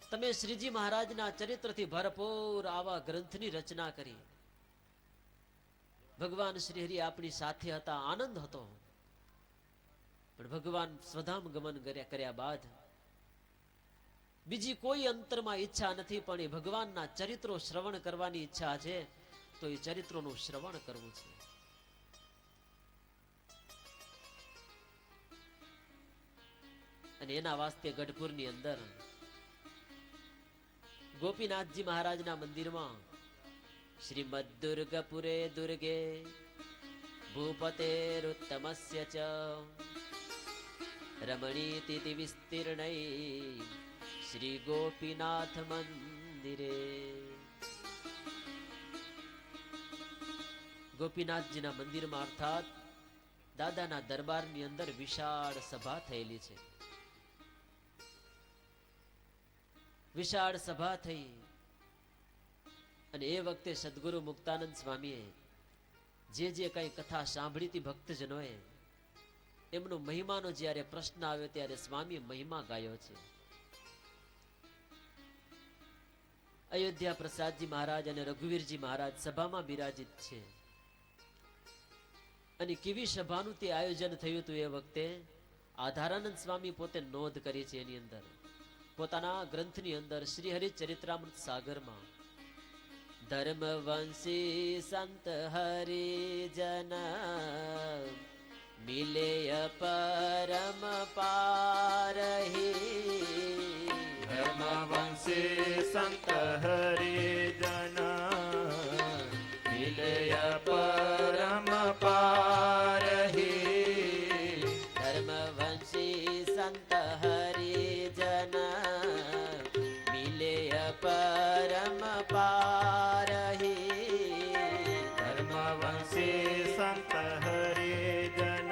S4: તમે શ્રીજી મહારાજના ચરિત્રથી ભરપૂર આવા ગ્રંથની રચના કરી. ભગવાન શ્રી હરિ આપણી સાથે હતા, આનંદ હતો. પણ ભગવાન સ્વધામ ગમન કર્યા બાદ બીજી કોઈ અંતરમાં ઈચ્છા નથી, પણ એ ભગવાનના ચરિત્રો શ્રવણ કરવાની ઈચ્છા છે, તો એ ચરિત્રોનું શ્રવણ કરવું છે. અને એના વાસ્તે ગઢપુરની અંદર ગોપીનાથજી મહારાજના મંદિરમાં શ્રીમદ દુર્ગપુરે દુર્ગે ભૂપતેરુત્તમસ્ય ચ રમણીતિ વિસ્તીર્ણૈ શ્રી ગોપીનાથ મંદિરે. ગોપીનાથજીના મંદિરમાં અર્થાત દાદાના દરબારની અંદર વિશાળ સભા થયેલી છે. વિશાળ સભા થઈ અને એ વખતે સદગુરુ મુક્તાનંદ સ્વામીએ જે કઈ કથા સાંભળી હતી ભક્તજનોએ, એમનો મહિમાનો જ્યારે પ્રશ્ન આવ્યો ત્યારે સ્વામી મહિમા ગાયો છે. અયોધ્યા પ્રસાદજી મહારાજ અને રઘુવીરજી મહારાજ સભામાં બિરાજિત છે. અને કેવી સભાનું તે આયોજન થયું હતું એ વખતે આધારાનંદ સ્વામી પોતે નોંધ કરી છે. એની અંદર પોતાના ગ્રંથની અંદર શ્રી હરિચરિત્રામૃત સાગરમાં ધર્મવંશી સંત હરિજન મિલેય પરમ પારહી.
S3: ધર્મવંશી સંત હરિજન મિલય પરમ પારહી.
S4: ધર્મવંશી સંત હરિજન મિલેય પરમ પારહી.
S3: ધર્મવંશી સંત હરિજન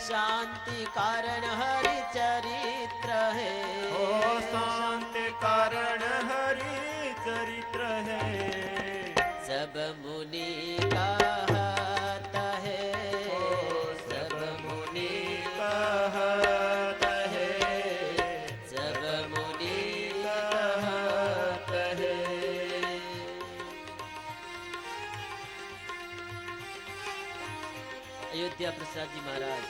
S4: शांति कारण हरि चरित्र है
S3: ओ शांत कारण हरि चरित्र है
S4: सब मुनि कहत है सब मुनि
S3: कहत है
S4: सब मुनि
S3: कहत है
S4: अयोध्या प्रसाद जी महाराज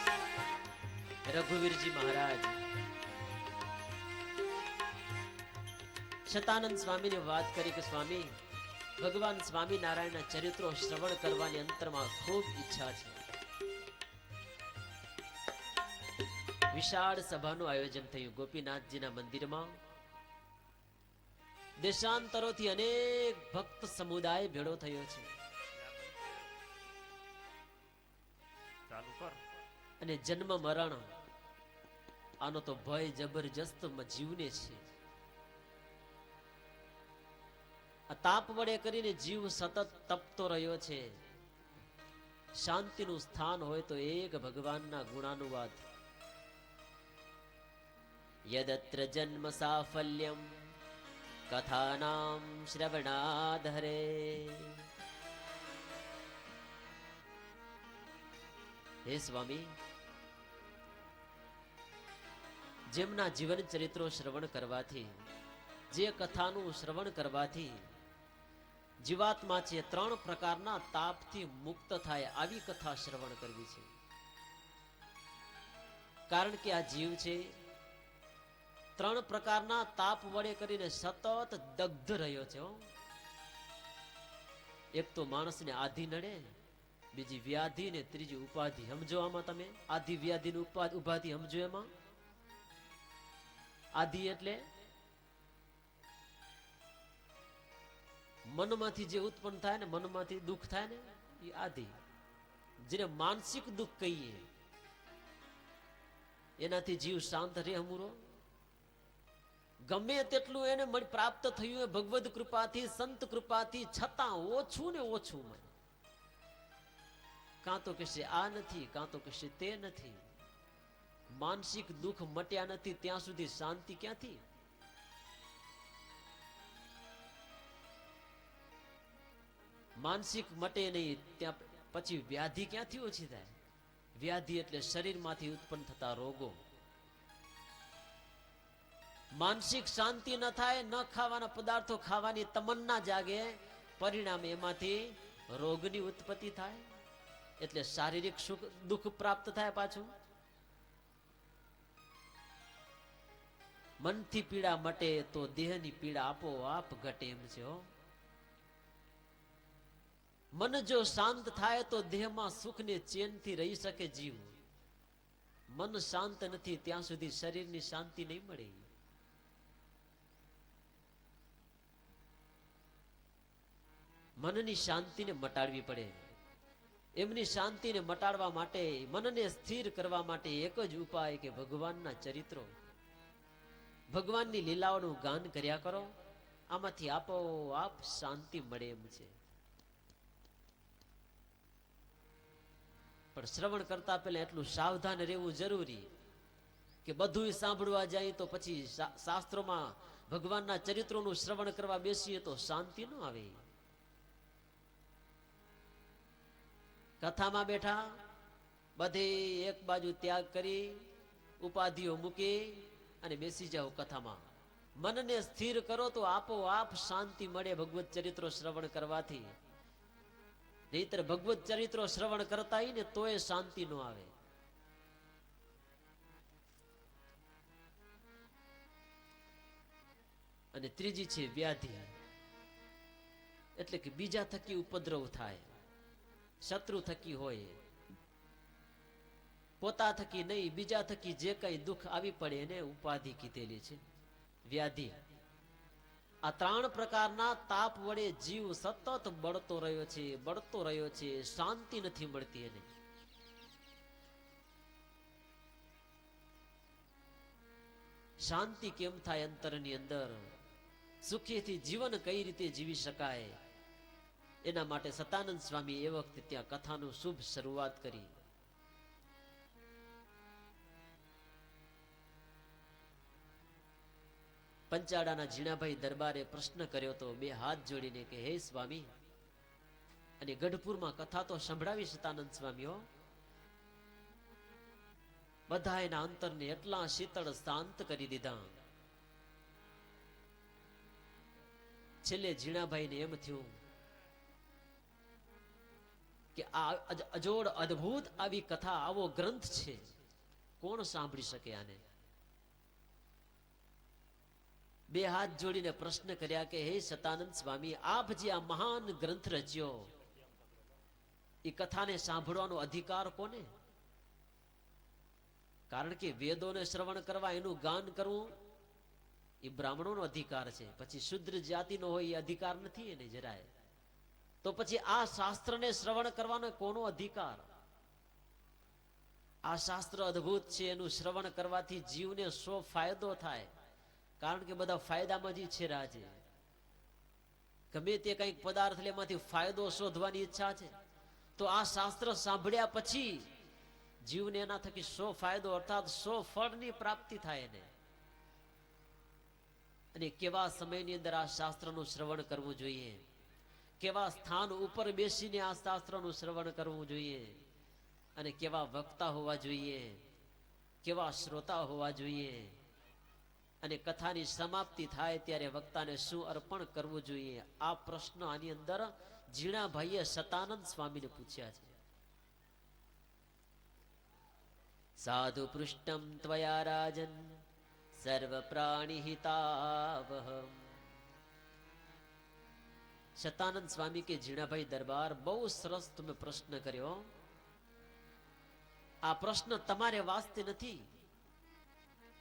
S4: रघुवीर जी महाराज શતાનંદ સ્વામીને વાત કરી કે સ્વામી ભગવાન સ્વામિનારાયણના ચરિત્રો શ્રવણ કરવાની અંતરમાં ખૂબ ઈચ્છા છે. વિશાળ સભાનું આયોજન થયું ગોપીનાથજીના મંદિરમાં. દેશાંતરોથી અનેક ભક્ત સમુદાય ભેળો થયો છે
S3: ચાલુ કર
S4: અને જન્મ મરણ આનો તો ભય જબરજસ્ત જીવને છે. આ તાપ વડે કરીને જીવ સતત તપતો રહ્યો છે. શાંતિનું સ્થાન હોય તો એક ભગવાનના ગુણાનુવાદ. યદત્ર જન્મ સાફલ્યમ કથાનામ શ્રવણાધરે. હે સ્વામી, જેમના જીવન ચરિત્રો શ્રવણ કરવાથી, જે કથાનું શ્રવણ કરવાથી જીવાત્મા છે 3 પ્રકારના તાપથી મુક્ત થાય, આવી કથા શ્રવણ કરવી છે. કારણ કે આ જીવ છે 3 પ્રકારના તાપ વડે કરીને સતત દગ્ધ રહ્યો છે. એક તો માણસને આધિ નડે, બીજી વ્યાધિ ને ત્રીજી ઉપાધિ. સમજો આમાં તમે આધિ વ્યાધિ ની ઉપાધિ સમજો. એમાં આધિ એટલે મનમાંથી જે ઉત્પન્ન થાય ને, મનમાંથી દુઃખ થાય ને, એ આધિ. જેને માનસિક દુઃખ કહીએ, એનાથી જીવ શાંત રહે હમુરો. ગમે તેટલું એને પ્રાપ્ત થયું હોય ભગવદ કૃપાથી, સંત કૃપાથી, છતાં ઓછું ને ઓછું મળે. કાં તો કહેશે આ નથી, કાં તો કહેશે તે નથી. માનસિક દુઃખ મટ્યા નથી ત્યાં સુધી શાંતિ ક્યાંથી? માનસિક મટે નહીં ત્યાં પછી વ્યાધિ ક્યાંથી ઓછી થાય? વ્યાધિ એટલે શરીરમાંથી ઉત્પન્ન થતા રોગો. માનસિક શાંતિ ન થાય, ન ખાવાના પદાર્થો ખાવાની તમન્ના જાગે, પરિણામે એમાંથી રોગની ઉત્પત્તિ થાય. એટલે શારીરિક સુખ દુઃખ પ્રાપ્ત થાય. પાછું મનથી પીડા મટે તો દેહની પીડા આપોઆપ ઘટે એમ છે. મન જો શાંત થાય તો દેહમાં સુખ ને ચેનથી રહી શકે જીવ. મન શાંત નથી ત્યાં સુધી શરીરની શાંતિ નહીં મળે. મનની શાંતિને મટાડવી પડે. એમની શાંતિને મટાડવા માટે, મનને સ્થિર કરવા માટે એક જ ઉપાય કે ભગવાનના ચરિત્રો, ભગવાનની લીલાઓનું ગાન કર્યા કરો. આમાંથી આપોઆપ શાંતિ મળે એમ છે. પણ શ્રવણ કરતા પહેલા એટલું સાવધાન રહેવું જરૂરી કે બધું સાંભળવા જાય તો પછી શાસ્ત્રોમાં ભગવાનના ચરિત્રોનું શ્રવણ કરવા બેસીએ તો શાંતિ ન આવે. કથામાં બેઠા બધે એક બાજુ ત્યાગ કરી, ઉપાધિઓ મૂકી અને બેસી જાઓ કથામાં. મનને સ્થિર કરો તો આપોઆપ શાંતિ મળે ભગવત ચરિત્રો શ્રવણ કરવાથી. નહીતર ભગવત ચરિત્રો શ્રવણ કરતા હોય ને તોય શાંતિ ન આવે. અને ત્રીજી છે વ્યાધિ, એટલે કે બીજા થકી ઉપદ્રવ થાય. શત્રુ થકી હોય, પોતા થકી નહીં, બીજા થકી જે કઈ દુઃખ આવી પડે એને ઉપાધિ કીધેલી છે, વ્યાધિ. આ 3 પ્રકારના તાપ વડે જીવ સતત બળતો રહ્યો છે, બળતો રહ્યો છે, શાંતિ નથી મળતી એને. શાંતિ કેમ થાય અંતરની અંદર? સુખીથી જીવન કઈ રીતે જીવી શકાય? એના માટે સતાનંદ સ્વામી એ વખતે ત્યાં કથાનું શુભ શરૂઆત કરી. પંચાળાના ઝીણાભાઈ દરબારે પ્રશ્ન કર્યો તો બે હાથ જોડીને કે હે સ્વામી, અને ગઢપુરમાં કથા તો સંભળાવી સતાનંદ સ્વામીઓ, બધા એના અંતરને એટલા શીતળ શાંત કરી દીધા. છેલ્લે ઝીણાભાઈને એમ થયું કે આ અજોડ અદ્ભુત આવી કથા, આવો ગ્રંથ છે, કોણ સાંભળી શકે આને? બે હાથ જોડીને પ્રશ્ન કર્યા કે હે સતાનંદ સ્વામી, આપ જે આ મહાન ગ્રંથ રચ્યો, એ કથાને સાંભળવાનો અધિકાર કોને? કારણ કે વેદોને શ્રવણ કરવા, એનું ગાન કરવું એ બ્રાહ્મણોનો અધિકાર છે. પછી શુદ્ર જાતિનો હોય એ અધિકાર નથી એને જરાય. તો પછી આ શાસ્ત્રને શ્રવણ કરવાનો કોનો અધિકાર? આ શાસ્ત્ર અદ્ભુત છે, એનું શ્રવણ કરવાથી જીવને શો ફાયદો થાય? કારણ કે બધા ફાયદામાં જ છે રાજે. ગમે તે કંઈક પદાર્થ લે એમાંથી ફાયદો શોધવાની ઈચ્છા છે, તો આ શાસ્ત્ર સાંભળ્યા પછી જીવને એના થકી શો ફાયદો, અર્થાત શો ફળની પ્રાપ્તિ થાય એને. અને કેવા સમયની અંદર આ શાસ્ત્રનું શ્રવણ કરવું જોઈએ, કેવા સ્થાન ઉપર બેસીને આ શાસ્ત્રનું શ્રવણ કરવું જોઈએ, અને કેવા વક્તા હોવા જોઈએ, કેવા શ્રોતા હોવા જોઈએ, અને કથાની સમાપ્તિ થાય ત્યારે વક્તાને શું અર્પણ કરવું જોઈએ. આ પ્રશ્ન આની અંદર ઝીણાભાઈએ સતાનંદ સ્વામીને પૂછ્યા છે. સાધુ પૃષ્ટમ ત્વયા રાજન સર્વ પ્રાણી હિતાવહ. સતાનંદ સ્વામી કે ઝીણાભાઈ દરબાર, બહુ સરસ તમે પ્રશ્ન કર્યો. આ પ્રશ્ન તમારે વાસ્તે નથી.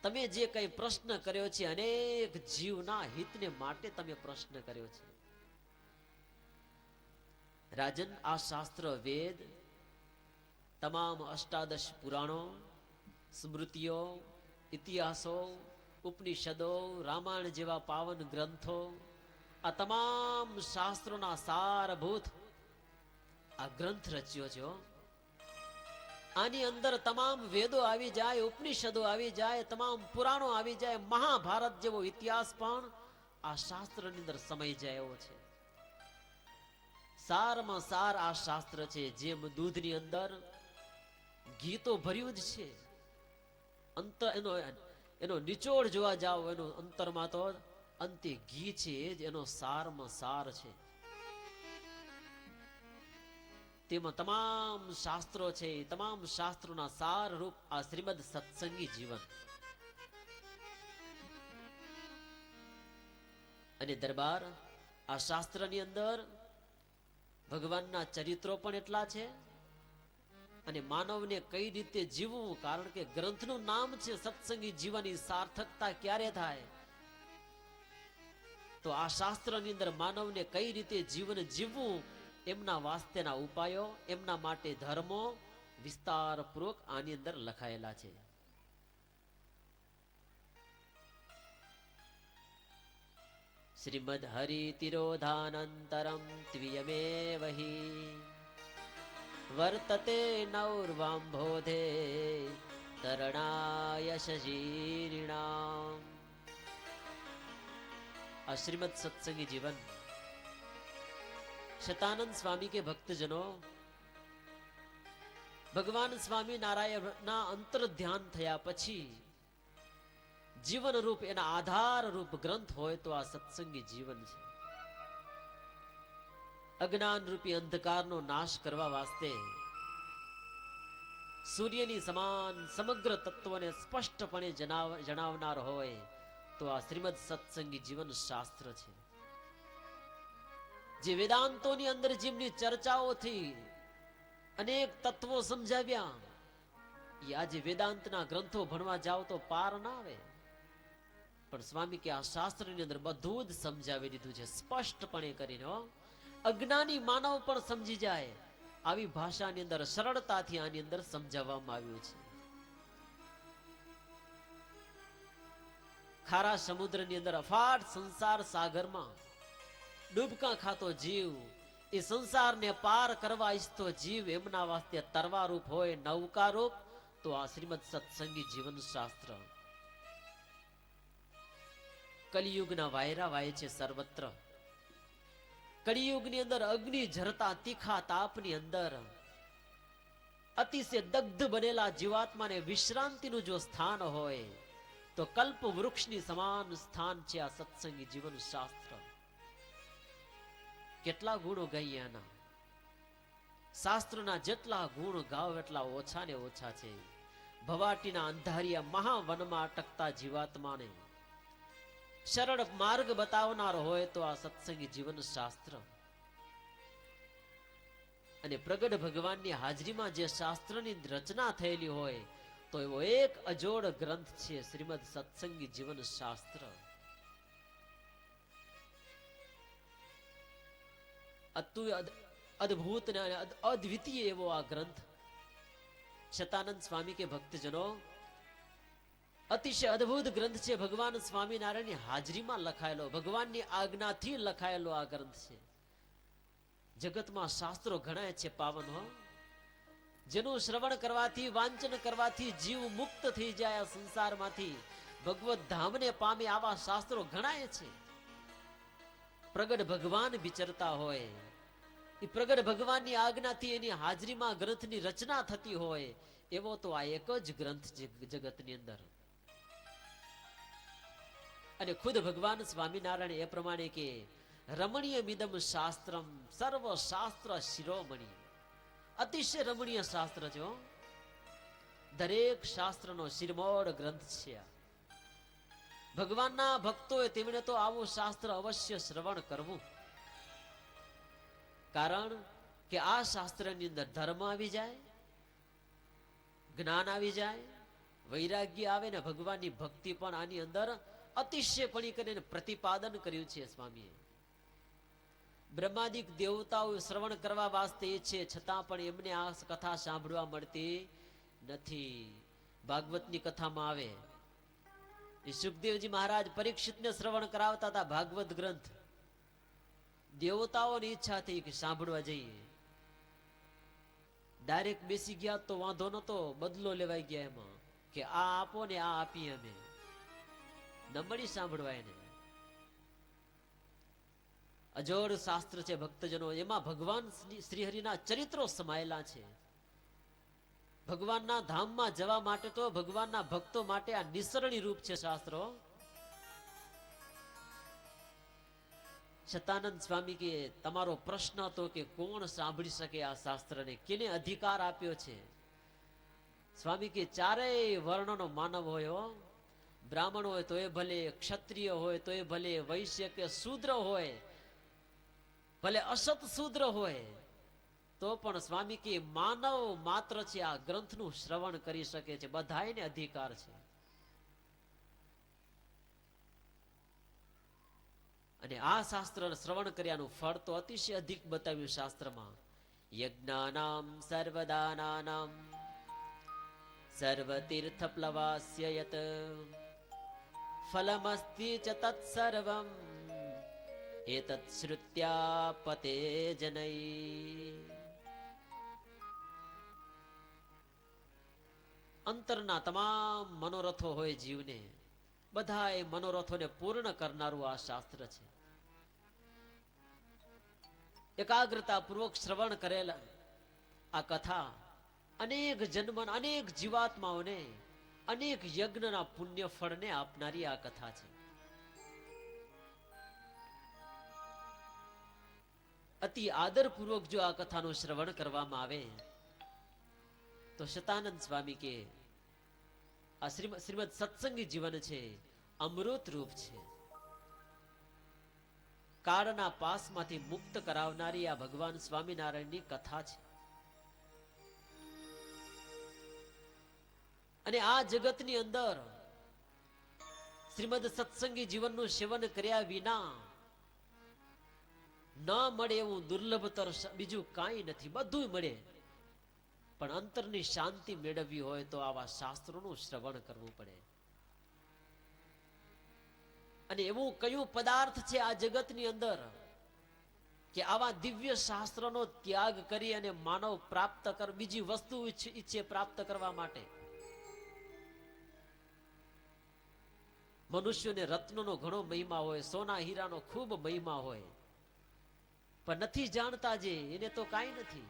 S4: તમે જે કઈ પ્રશ્ન કર્યો છે, અનેક જીવના હિતને માટે તમે પ્રશ્ન કર્યો છે. રાજન, આ શાસ્ત્ર વેદ, તમામ અષ્ટાદશ પુરાણો, સ્મૃતિઓ, ઇતિહાસો, ઉપનિષદો, રામાયણ જેવા પાવન ગ્રંથો, આ તમામ શાસ્ત્રોના સારભૂત આ ગ્રંથ રચ્યો છે. આની અંદર તમામ વેદો આવી જાય, ઉપનિષદો આવી જાય, તમામ પુરાણો આવી જાય, મહાભારત જેવો ઇતિહાસ પણ આ શાસ્ત્રની અંદર સમાઈ જાય એવો છે. સારમાં સાર આ શાસ્ત્ર છે. જેમ દૂધની અંદર ઘી તો ભર્યું જ છે, અંતર એનો નિચોડ જોવા જાવ, એનો અંતરમાં તો અંતે ઘી છે, જ એનો સારમાં સાર છે. તેમાં તમામ શાસ્ત્રો છે, તમામ શાસ્ત્રોના સાર રૂપ આ શ્રીમદ સત્સંગી જીવન. અને દરબાર, આ શાસ્ત્રની અંદર ભગવાનના ચરિત્રો પણ એટલા છે, અને માનવને કઈ રીતે જીવવું, કારણ કે ગ્રંથનું નામ છે સત્સંગી જીવનની સાર્થકતા ક્યારે થાય? તો આ શાસ્ત્રની અંદર માનવને કઈ રીતે જીવન જીવવું, એમના વાસ્તેના ઉપાયો, એમના માટે ધર્મો વિસ્તારપૂર્વક આની અંદર લખાયેલા છે. શ્રીમદ હરિ તિરોધાનંતરમ ત્વિયમેવ હિ વર્તતે નૌર્વાંભોધે તરણાય શજીર્ણામ. આ શ્રીમદ સત્સંગી જીવન શતાનંદ સ્વામી કે ભક્તજનો, ભગવાન સ્વામી નારાયણના અંતર ધ્યાન થયા પછી જીવન રૂપ, એના આધાર રૂપ ગ્રંથ હોય તો આ સત્સંગી જીવન છે. અજ્ઞાન રૂપી અંધકારનો નાશ કરવા વાસ્તે સૂર્યની સમાન સમગ્ર તત્વોને સ્પષ્ટપણે જણાવનાર હોય તો આ શ્રીમદ સત્સંગી જીવન શાસ્ત્ર છે. જે વેદાંતોની અંદર જેમની ચર્ચાઓથી અનેક તત્વો સમજાવ્યા, એ આજે વેદાંતના ગ્રંથો ભણવા જાવ તો પાર ના આવે. પણ સ્વામી કે આ શાસ્ત્રની અંદર બધું જ સમજાવી દીધું છે, સ્પષ્ટપણે કરીને. અજ્ઞાની માનવ પણ સમજી જાય આવી ભાષાની અંદર સરળતાથી આની અંદર સમજાવવામાં આવ્યું છે. ખારા સમુદ્રની અંદર અફાટ સંસાર સાગરમાં ડૂબકા ખાતો જીવ, એ સંસારને પાર કરવા ઈચ્છતો જીવ, એમના વાસ્તે તરવા રૂપ હોય, નૌકા રૂપ તો આ શ્રીમદ સત્સંગી જીવન શાસ્ત્ર. કલિયુગના વાયરા વાય છે સર્વત્ર. કલિયુગની અંદર અગ્નિ ઝરતા તીખા તાપની અંદર અતિશય દગ્ધ બનેલા જીવાત્માને વિશ્રાંતિનું જો સ્થાન હોય તો કલ્પ વૃક્ષની સમાન સ્થાન છે આ સત્સંગી જીવન શાસ્ત્ર. કેટલા ગુણો ગઈએ આના, શાસ્ત્રના જેટલા ગુણ ગાવ એટલા ઓછા ને ઓછા છે. ભવાટીના અંધારિયા મહાવનમાં અટકતા જીવાત્માને સરળ માર્ગ બતાવનાર હોય તો આ સત્સંગી જીવન શાસ્ત્ર. અને પ્રગટ ભગવાનની હાજરીમાં જે શાસ્ત્રની રચના થયેલી હોય તો એવો એક અજોડ ગ્રંથ છે શ્રીમદ સત્સંગી જીવન શાસ્ત્ર. અદ્ભુત અને અદ્વિતીય એવો આ ગ્રંથ શતાનંદ સ્વામી કે ભક્તજનો અતિશય અદ્ભુત ગ્રંથ છે. ભગવાન સ્વામિનારાયણની હાજરીમાં લખાયેલો, ભગવાનની આજ્ઞાથી લખાયેલો આ ગ્રંથ છે. જગતમાં શાસ્ત્રો ઘણા છે પાવન હો, જેનું શ્રવણ કરવાથી, વાંચન કરવાથી જીવ મુક્ત થઈ જાય આ સંસારમાંથી, ભગવત ધામને પામે આવા શાસ્ત્રો ઘણા છે. પ્રગટ ભગવાન વિચરતા હોય, એ પ્રગટ ભગવાનની આજ્ઞાથી એની હાજરીમાં ગ્રંથની રચના થતી હોય એવો તો આ એક જ ગ્રંથ છે જગતની અંદર. અને ખુદ ભગવાન સ્વામિનારાયણ એ પ્રમાણે કે રમણીય મિદમ શાસ્ત્રમ સર્વ શાસ્ત્ર શિરોમણી. અતિશય રમણીય શાસ્ત્ર છે, દરેક શાસ્ત્રનો શિરમોર ગ્રંથ છે. ભગવાનના ભક્તોએ તેમણે તો આવું શાસ્ત્ર અવશ્ય શ્રવણ કરવું, કારણ કે આ શાસ્ત્રની અંદર ધર્મ આવી જાય, જ્ઞાન આવી જાય, વૈરાગ્ય આવે ને ભગવાનની ભક્તિ પણ આની અંદર અતિશયપણી કરીને પ્રતિપાદન કર્યું છે સ્વામીએ. બ્રહ્માદિક દેવતાઓ શ્રવણ કરવા વાસ્તે છે, છતાં પણ એમને આ કથા સાંભળવા મળતી નથી. ભાગવતની કથામાં આવે, સુખદેવજી મહારાજ પરીક્ષિતને શ્રવણ કરાવતા હતા ભાગવત ગ્રંથ. દેવતાઓની ઈચ્છા થઈ કે સાંભળવા જઈએ, ડાયરેક્ટ બેસી ગયા તો વાંધો નતો, બદલો લેવાઈ ગયા એમાં કે આ આપો ને આ આપીએ અમે, ન મળી સાંભળવા એને. અજોડ શાસ્ત્ર છે ભક્તજનો, એમાં ભગવાન શ્રીહરિના ચરિત્રો સમાયેલા છે. ભગવાનના ધામમાં જવા માટે તો ભગવાનના ભક્તો માટે આ નિસરણી રૂપ છે શાસ્ત્રો. શતાનંદ સ્વામી કે તમારો પ્રશ્ન હતો કે કોણ સાંભળી શકે આ શાસ્ત્રને, કેને અધિકાર આપ્યો છે? સ્વામી કે ચારેય વર્ણનો માનવ હોય, બ્રાહ્મણ હોય તો એ ભલે, ક્ષત્રિય હોય તો એ ભલે, વૈશ્ય કે શૂદ્ર હોય, ભલે અસત શૂદ્ર હોય, તો પણ સ્વામી કે માનવ માત્ર છે આ ગ્રંથનું શ્રવણ કરી શકે છે, બધાયને અધિકાર છે. અને આ શાસ્ત્ર શ્રવણ કર્યાનું ફળ તો અતિશય અધિક બતાવ્યું શાસ્ત્રમાં. યજ્ઞાનામ સર્વદાનાનામ સર્વતીર્થપ્લવાસ્ય યત ફલમસ્તિ ચ તત્સર્વમ એતત શ્રુત્યા પતે જનૈ. અંતરના તમામ મનોરથો હોય જીવને, બધા એ મનોરથોને પૂર્ણ કરનારું આ શાસ્ત્ર છે. એકાગ્રતા પૂર્વક શ્રવણ કરેલા આ કથા અનેક જન્મ, અનેક જીવાત્માઓને અનેક યજ્ઞના પુણ્ય ફળને આપનારી આ કથા છે. અતિ આદરપૂર્વક જો આ કથાનું શ્રવણ કરવામાં આવે તો શતાનંદ સ્વામી કે આ શ્રીમદ સત્સંગી જીવન છે, અમૃત રૂપ છે. કાળના પાસમાંથી મુક્ત કરાવનારી આ ભગવાન સ્વામિનારાયણની કથા છે. અને આ જગતની અંદર શ્રીમદ સત્સંગી જીવનનું સેવન કર્યા વિના ન મળે એવું દુર્લભતર બીજું કાંઈ નથી, બધું મળે. પણ અંતરની શાંતિ મેળવવી હોય તો આવા શાસ્ત્રોનું શ્રવણ કરવું પડે. અને એવું કયું પદાર્થ છે આ જગતની અંદર કે આવા દિવ્ય શાસ્ત્રનો ત્યાગ કરી અને માનવ પ્રાપ્ત કર બીજી વસ્તુ ઈચ્છે પ્રાપ્ત કરવા માટે? મનુષ્યોને રત્નનો ઘણો મહિમા હોય, સોના હીરાનો ખૂબ મહિમા હોય, પણ નથી જાણતા જે એને તો કાંઈ નથી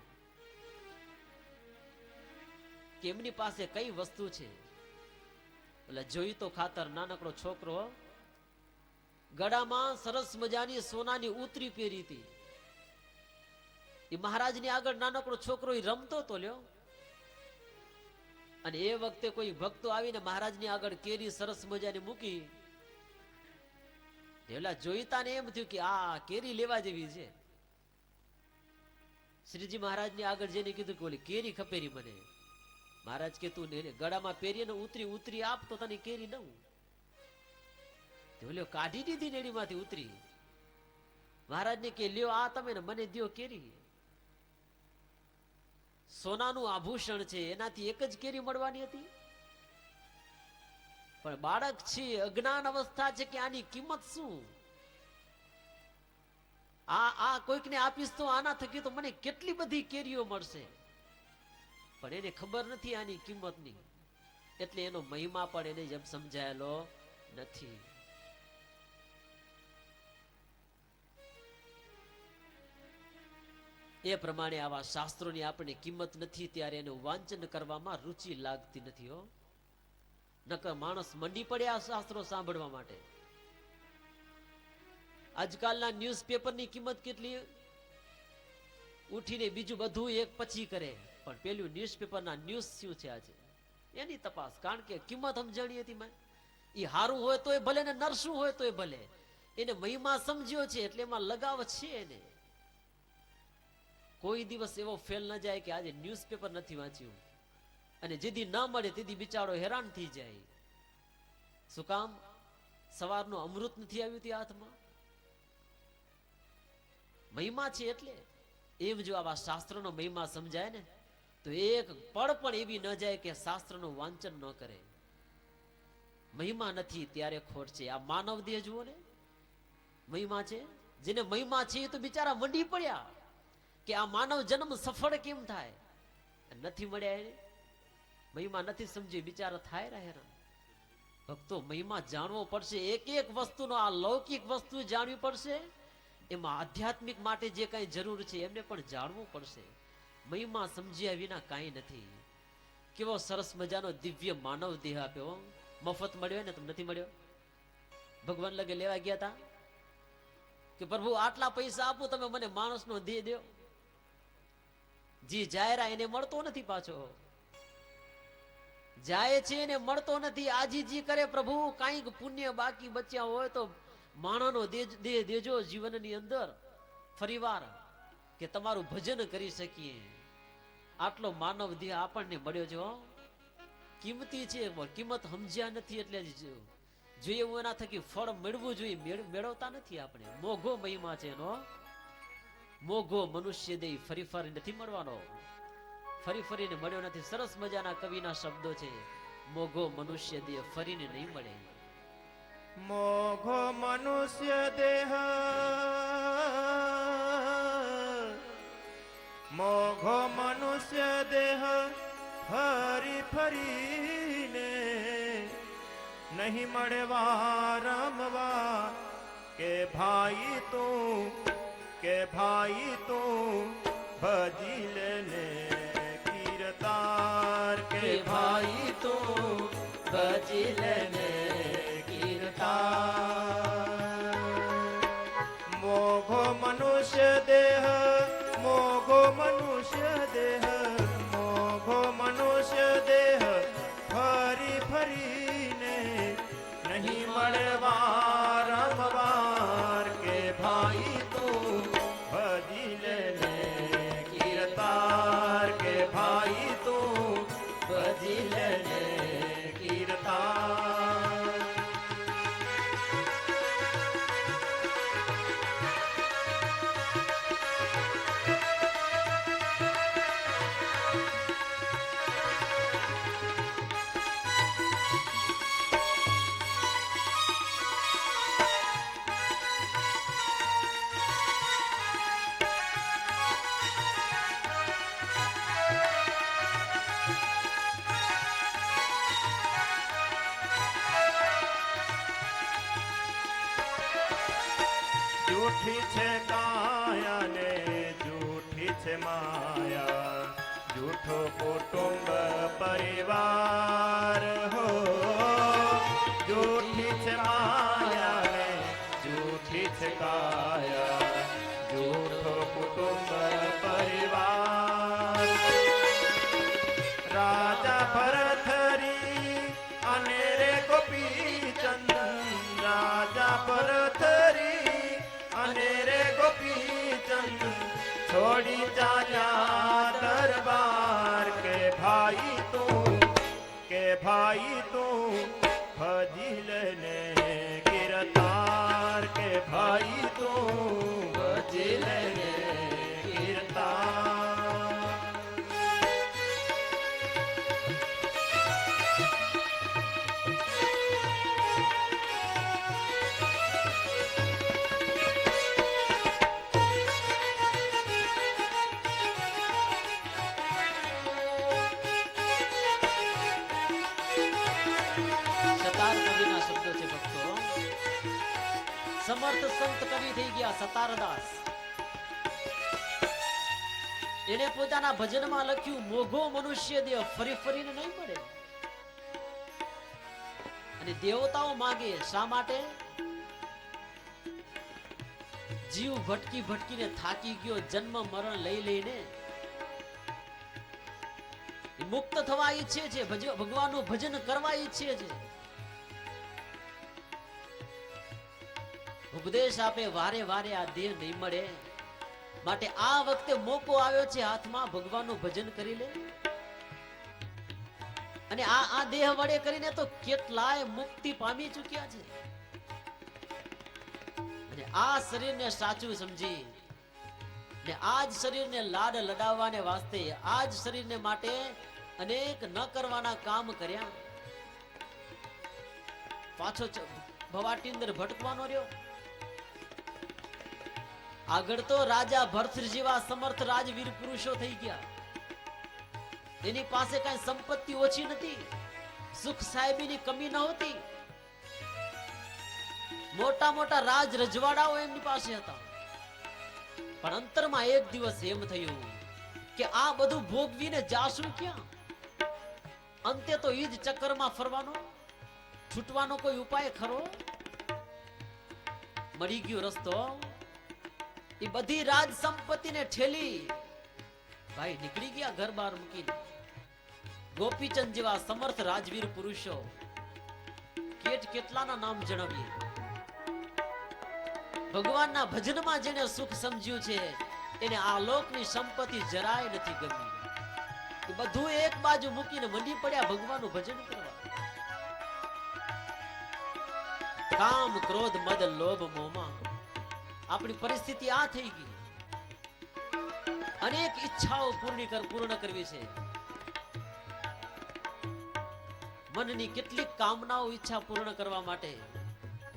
S4: કે એમની પાસે કઈ વસ્તુ છે. એટલે જોઈ તો ખાતર નાનકડો છોકરો ગળામાં સરસ મજાની સોનાની ઉતરી પહેરી હતી. એ મહારાજની આગળ નાનકડો છોકરો એ રમતો તો લ્યો, અને એ વખતે કોઈ ભક્તો આવીને મહારાજની આગળ કેરી સરસ મજાની મૂકી, પેલા જોઈતા ને એમ થયું કે આ કેરી લેવા જેવી છે. શ્રીજી મહારાજની આગળ જઈને કીધું કે ઓલી કેરી ખપેરી મને. મહારાજ કે તું ગળામાં પહેરીને ઉતરી ઉતરી આપ તો તને કેરી દઉં. લ્યો કાઢી દીધી નેડીમાંથી ઉતરી. મહારાજ ને કે લ્યો આ તમે ને મને દ્યો કેરી. સોનાનું આભૂષણ છે, એનાથી એક જ કેરી મળવાની હતી, પણ બાળક છે, અજ્ઞાન અવસ્થા છે કે આની કિંમત શું. આ કોઈકને આપીશ તો આના થકી તો મને કેટલી બધી કેરીઓ મળશે, પણ એને ખબર નથી આની કિંમતની, એટલે એનો મહિમા પણ એને જેમ સમજાયેલો નથી. એ પ્રમાણે આવા શાસ્ત્રોની આપણને કિંમત નથી ત્યારે એનું વાંચન કરવામાં રુચિ લાગતી નથી હો. નકર માણસ મંડી પડે આ શાસ્ત્રો સાંભળવા માટે. આજકાલના ન્યૂઝપેપરની કિંમત કેટલી, ઉઠીને બીજું બધું એક પછી કરે, પણ પેલું ન્યૂઝપેપરના ન્યૂઝ શું છે આજે એની તપાસ. કારણ કે કિંમત સમજણી હતી મેં. એ હારું હોય તોય ભલે ને નરસું હોય તોય ભલે, એને મહિમા સમજ્યો છે એટલે એમાં લગાવ છે એને. કોઈ દિવસ એવો ફેલ ન જાય કે આજે ન્યૂઝપેપર નથી વાંચ્યું, અને જેથી ન મળે તેથી બિચારો હેરાન થઈ જાય. શું કામ? સવારનું અમૃત નથી આવ્યું તે હાથમાં. મહિમા છે એટલે. એમ જો આવા શાસ્ત્રનો મહિમા સમજાય ને તો એક પળ પણ એવી ન જાય કે શાસ્ત્રનું વાંચન ન કરે. મહિમા નથી ત્યારે ખોટ છે. આ માનવ દેહ જુઓ ને, મહિમા છે. જેને મહિમા છે એ તો બિચારા મંડી પડ્યા કે આ માનવ જન્મ સફળ કેમ થાય. નથી મળ્યા એને મહિમા નથી સમજી, બિચારા થાય રહ્યા હેરાન. ભક્તો મહિમા જાણવો પડશે. એક એક વસ્તુનો આ લૌકિક વસ્તુ જાણવી પડશે, એમાં આધ્યાત્મિક માટે જે કઈ જરૂર છે એમને પણ જાણવું પડશે. મહિમા સમજ્યા વિના કાંઈ નથી. કેવો સરસ મજાનો દિવ્ય માનવ દેહ આપ્યો, મફત મળ્યો ને તો નથી મળ્યો. ભગવાન લગે લેવા ગયા હતા કે પ્રભુ આટલા પૈસા આપો તમે મને માણસનો દેહ દો. જી જાયરા એને મળતો નથી, પાછો જાય છે એને મળતો નથી. આજીજી કરે પ્રભુ કાંઈક પુણ્ય બાકી બચ્યા હોય તો માણસનો દેહ દેજો જીવનની અંદર ફરીવાર, કે તમારું ભજન કરી શકીએ. આટલો માનવ દેહ આપણને મળ્યો છે, કિંમતી છે, કિંમત સમજ્યા નથી એટલે જોઈએ એવું એના થકી ફળ મેળવું જોઈએ, મેળવતા નથી આપણે. મોઘો મહિમા છે એનો. મોઘો મનુષ્ય દેહ ફરી ફરી નથી મળવાનો, ફરી ફરીને મળ્યો નથી. સરસ મજાના કવિના શબ્દો છે, મોઘો મનુષ્ય દેહ ફરીને નહીં મળે.
S3: મોઘો મનુષ્ય દેહ, મોઘો મનુષ્ય દેહ ફરી ફરીને નહીં મળે વારંવાર. કે ભાઈ તું ભજી લેને કીર્તાર. કે ભાઈ તું ભજી લેને કીર્તાર. મોઘો મનુષ્ય દેહ, મોઘો મનુષ્ય દેહ, મોઘો મનુષ્ય દેહ ફરી ફરીને નહીં મળે વારંવાર. કે ભાઈ તું ભજી લેને કીર્તાર. કે ભાઈ તું ભજી લેને કીર્તાર. જૂઠી છે કાયા ને જૂઠી છે માયા, જૂઠો કુટુંબ પરિવાર હો. જૂઠી છે માયા ને જૂઠી છે કાયા, જૂઠો કુટુંબ પરિવાર. રાજા ભરથરી અને રે ગોપીચંદ, રાજા ભરથરી અને રે ગોપીચંદ છોડી ચાલ્યા દરબાર. કે ભાઈ તું ભજી લેને કીર્તાર. કે ભાઈ તું ભજી લેને કીર્તાર.
S4: સતાર કવિના શબ્દો છે ભક્તો. સમર્થ સંત કવિ થઈ ગયા સતારદાસ. એને પોતાના ભજનમાં લખ્યું, મોઘો મનુષ્ય દેહ ફરી ફરીને નહીં મળે. અને દેવતાઓ માગે શા માટે? જીવ ભટકી ભટકીને થાકી ગયો, જન્મ મરણ લઈ લઈને મુક્ત થવા ઈચ્છે છે, ભગવાનનું ભજન કરવા ઈચ્છે છે. ઉપદેશ આપે વારે વારે આ દેહ નહીં મળે, માટે આ વખતે મોકો આવ્યો છે હાથમાં, ભગવાનનું ભજન કરી લે. અને આ દેહ વડે કરીને તો કેટલાય મુક્તિ પામી ચૂક્યા છે. અને આ શરીરને સાચું સમજી ને આજ શરીરને લાડ લડાવવાને વાસ્તે, આજ શરીરને માટે અનેક ન કરવાના કામ કર્યા. પાછો ભવાટી અંદર ભટકવાનો રહ્યો. આગળ તો રાજા ભરત જેવા સમર્થ રાજવીર પુરુષો થઈ ગયા. એની પાસે કઈ સંપત્તિ ઓછી નથી, સુખ સાહેબીની કમી નહોતી. મોટા મોટા રાજ રજવાડાઓ એમની પાસે હતા. પણ અંતરમાં એક દિવસ એમ થયું કે આ બધું ભોગવીને જાશું ક્યાં? અંતે તો ઈ જ ચક્કરમાં ફરવાનો, છૂટવાનો કોઈ ઉપાય ખરો? મળી ગયો રસ્તો. એ બધી રાજ સંપત્તિને ઠેલી ભાઈ નીકળી ગયા ઘર બહાર મૂકીને. ગોપીચંદ જેવા સમર્થ રાજવીર પુરુષો, કેટલાના નામ જણાવીએ. ભગવાનના ભજનમાં જેને સુખ સમજ્યું છે, એને આ લોકની સંપત્તિ જરાય નથી ગમી. એ બધું એક બાજુ મૂકીને મંડી પડ્યા ભગવાનનું ભજન કરવા. કામ ક્રોધ મદ લોભ મોહમાં આપણી પરિસ્થિતિ આ થઈ ગઈ. અનેક ઈચ્છાઓ પૂર્ણ કરવી છે. મનની કેટલીક કામનાઓ ઈચ્છા પૂર્ણ કરવા માટે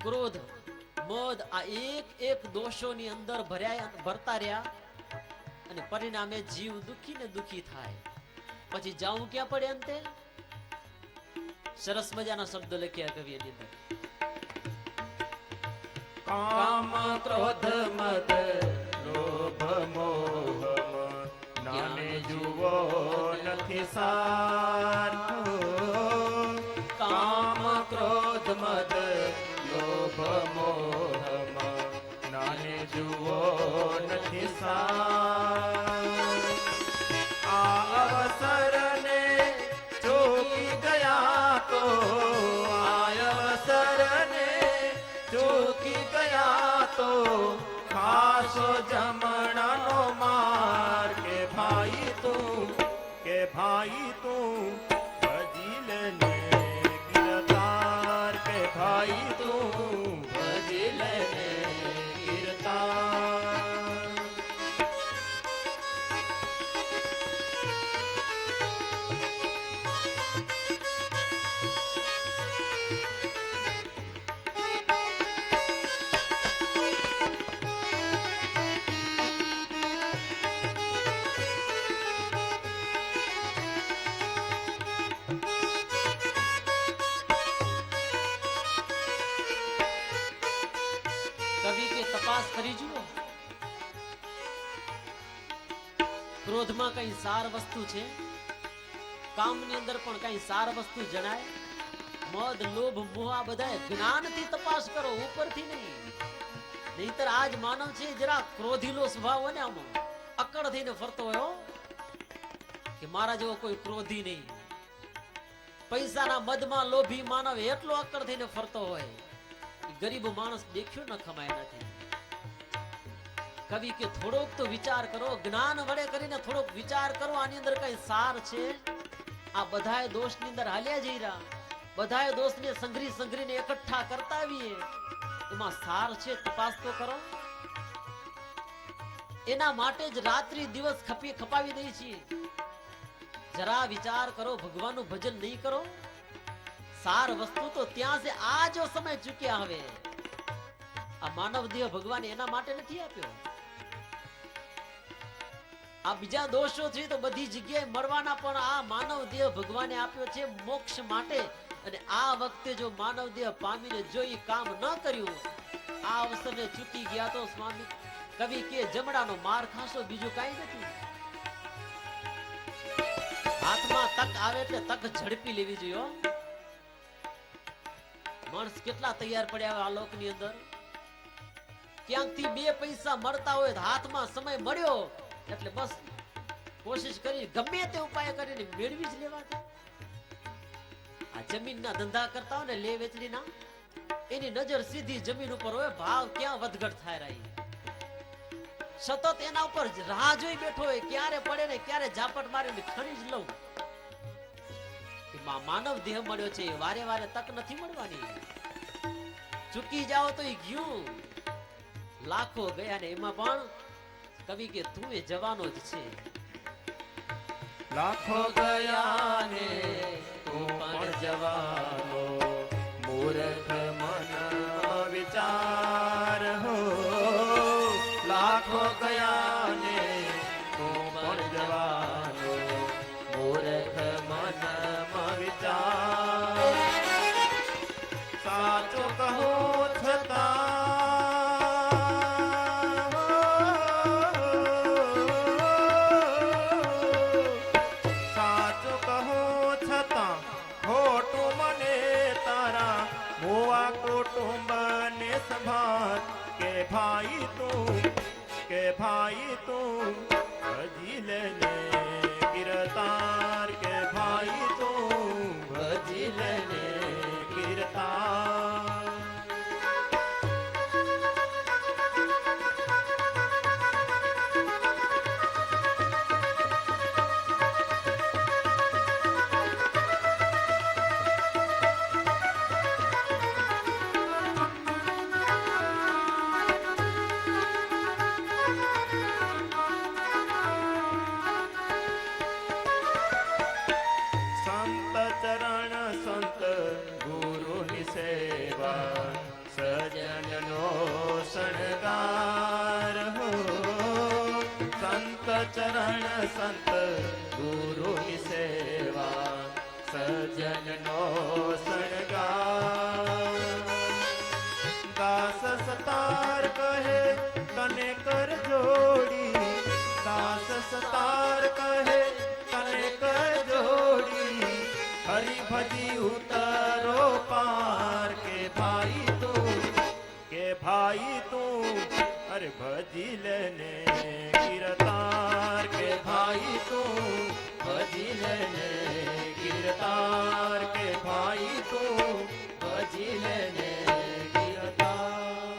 S4: ક્રોધ મદ આ એક દોષોની અંદર ભરતા રહ્યા, અને પરિણામે જીવ દુખી ને દુખી થાય. પછી જાવું ક્યાં પડે અંતે? સરસ મજાના શબ્દ લખ્યા કવિએ ની અંદર.
S3: કામ ક્રોધ મદ લોભ મોહ નાને જુઓ નથી સાર. કામ ક્રોધ મદ લોભ મોહ નાને જુઓ નથી સાર. આ અવસરને ચૂકી ગયા તો, આ અવસરને ચૂકી ગયા તો ખાસો જમણાનો માર. કે ભાઈ તું ભજી લેને કીર્તાર. કે ભાઈ તું ભજી લેને કીર્તાર.
S4: તપાસ કરી જુઓ. ક્રોધમાં કઈ સાર વસ્તુ છે? કામની અંદર પણ કઈ સાર વસ્તુ જણાય? મદ, લોભ, મોહ આ બધા જ્ઞાનથી તપાસ કરો, ઉપરથી નહીં. નહીતર આજ માનવ છે જરા ક્રોધીલો સ્વભાવ હોય ને, આમાં અકડ થઈને ફરતો હોય હો, કે મારા જેવો કોઈ ક્રોધી નહીં. પૈસાના મદમાં લોભી માનવ એટલો અકડ થઈને ફરતો હોય, ગરીબ માણસ દેખ્યો ન ખમાય નથી. કવિ કે થોડોક તો વિચાર કરો, જ્ઞાન વડે કરીને થોડોક વિચાર કરો, આની અંદર કઈ સાર છે? આ બધાય દોષની અંદર હાલ્યા જઈ રહ્યા, બધાય દોષને સંઘરીને એકઠા કરતા આવીએ, એમાં સાર છે? તપાસ તો કરો. એના માટે જ રાત્રિ દિવસ ખપાવી દઈએ છીએ. જરા વિચાર કરો, ભગવાનનું ભજન નહીં કરો? સાર વસ્તુ તો ત્યાં છે. આ જો સમય ચૂક્યા, હવે આ માનવ દેહ ભગવાન એના માટે નથી આપ્યો. આ બીજા દોષો છે તો બધી જગ્યાએ મળવાના, પણ આ માનવ દેહ ભગવાને આપ્યો છે મોક્ષ માટે. અને આ વખતે જો માનવ દેહ પામીને જો એ કામ ન કર્યું, આ અવસરને ચૂકી ગયા તો સ્વામી કવિ કે જમડાનો માર ખાશો, બીજું કાંઈ નથી. હાથમાં તક આવે એટલે તક ઝડપી લેવી જોઈએ. માણસ કેટલા તૈયાર પડ્યા આ લોકની અંદર. ક્યાંકથી 2 પૈસા મળતા હોય, હાથમાં સમય મળ્યો એટલે બસ કોશિશ કરી ગમે તે ઉપાય કરીને મેળવી જ લેવા છે. આ જમીનના ધંધા કરતા હોય ને, લે વેચડીના, એની નજર સીધી જમીન ઉપર હોય, ભાવ ક્યાં વધઘટ થાય રહી, સતત એના ઉપર રાહ જોઈ બેઠો હોય, ક્યારે પડે ને ક્યારે ઝાપટ મારીને ખરીજ લઉં. માનવ દેહ મળ્યો છે, વારે વારે તક નથી મળવાની. ચૂકી જાઓ તો ઈ ગયું, લાખો ગયા ને એમાં પણ કવિ કે તું એ જવાનો જ છે.
S3: લાખો ગયા ને તું પણ જવાનો, મૂર્ખ મન વિચાર હો. લાખો ગયા ને તું પણ જવાનો, મૂર્ખ મન વિચાર. સાચો કહો છતાં, સાચો કહો છતાં ખોટું મને તારા મોવા કુટુંબને સંભાળ. કે ભાઈ તું હજી લેને કીર્તાર. કે ભાઈ તું હજી લેને કીર્તાર. સંત ચરણ સંત ગુરુની સેવા, સજનનો શણગાર હો. સંત ચરણ સંત ગુરુની સેવા, સજનનો શણગાર. દાસ સતાર કહે તને કર જોડી, દાસ સતાર કહે તને કર જોડી. હરી ભજી ઉતરો પાર. કે ભાઈ તું અરે ભજી લેને કીર્તાર. કે ભાઈ તું ભજી લેને કીર્તાર. કે ભાઈ તું ભજી લેને કીર્તાર.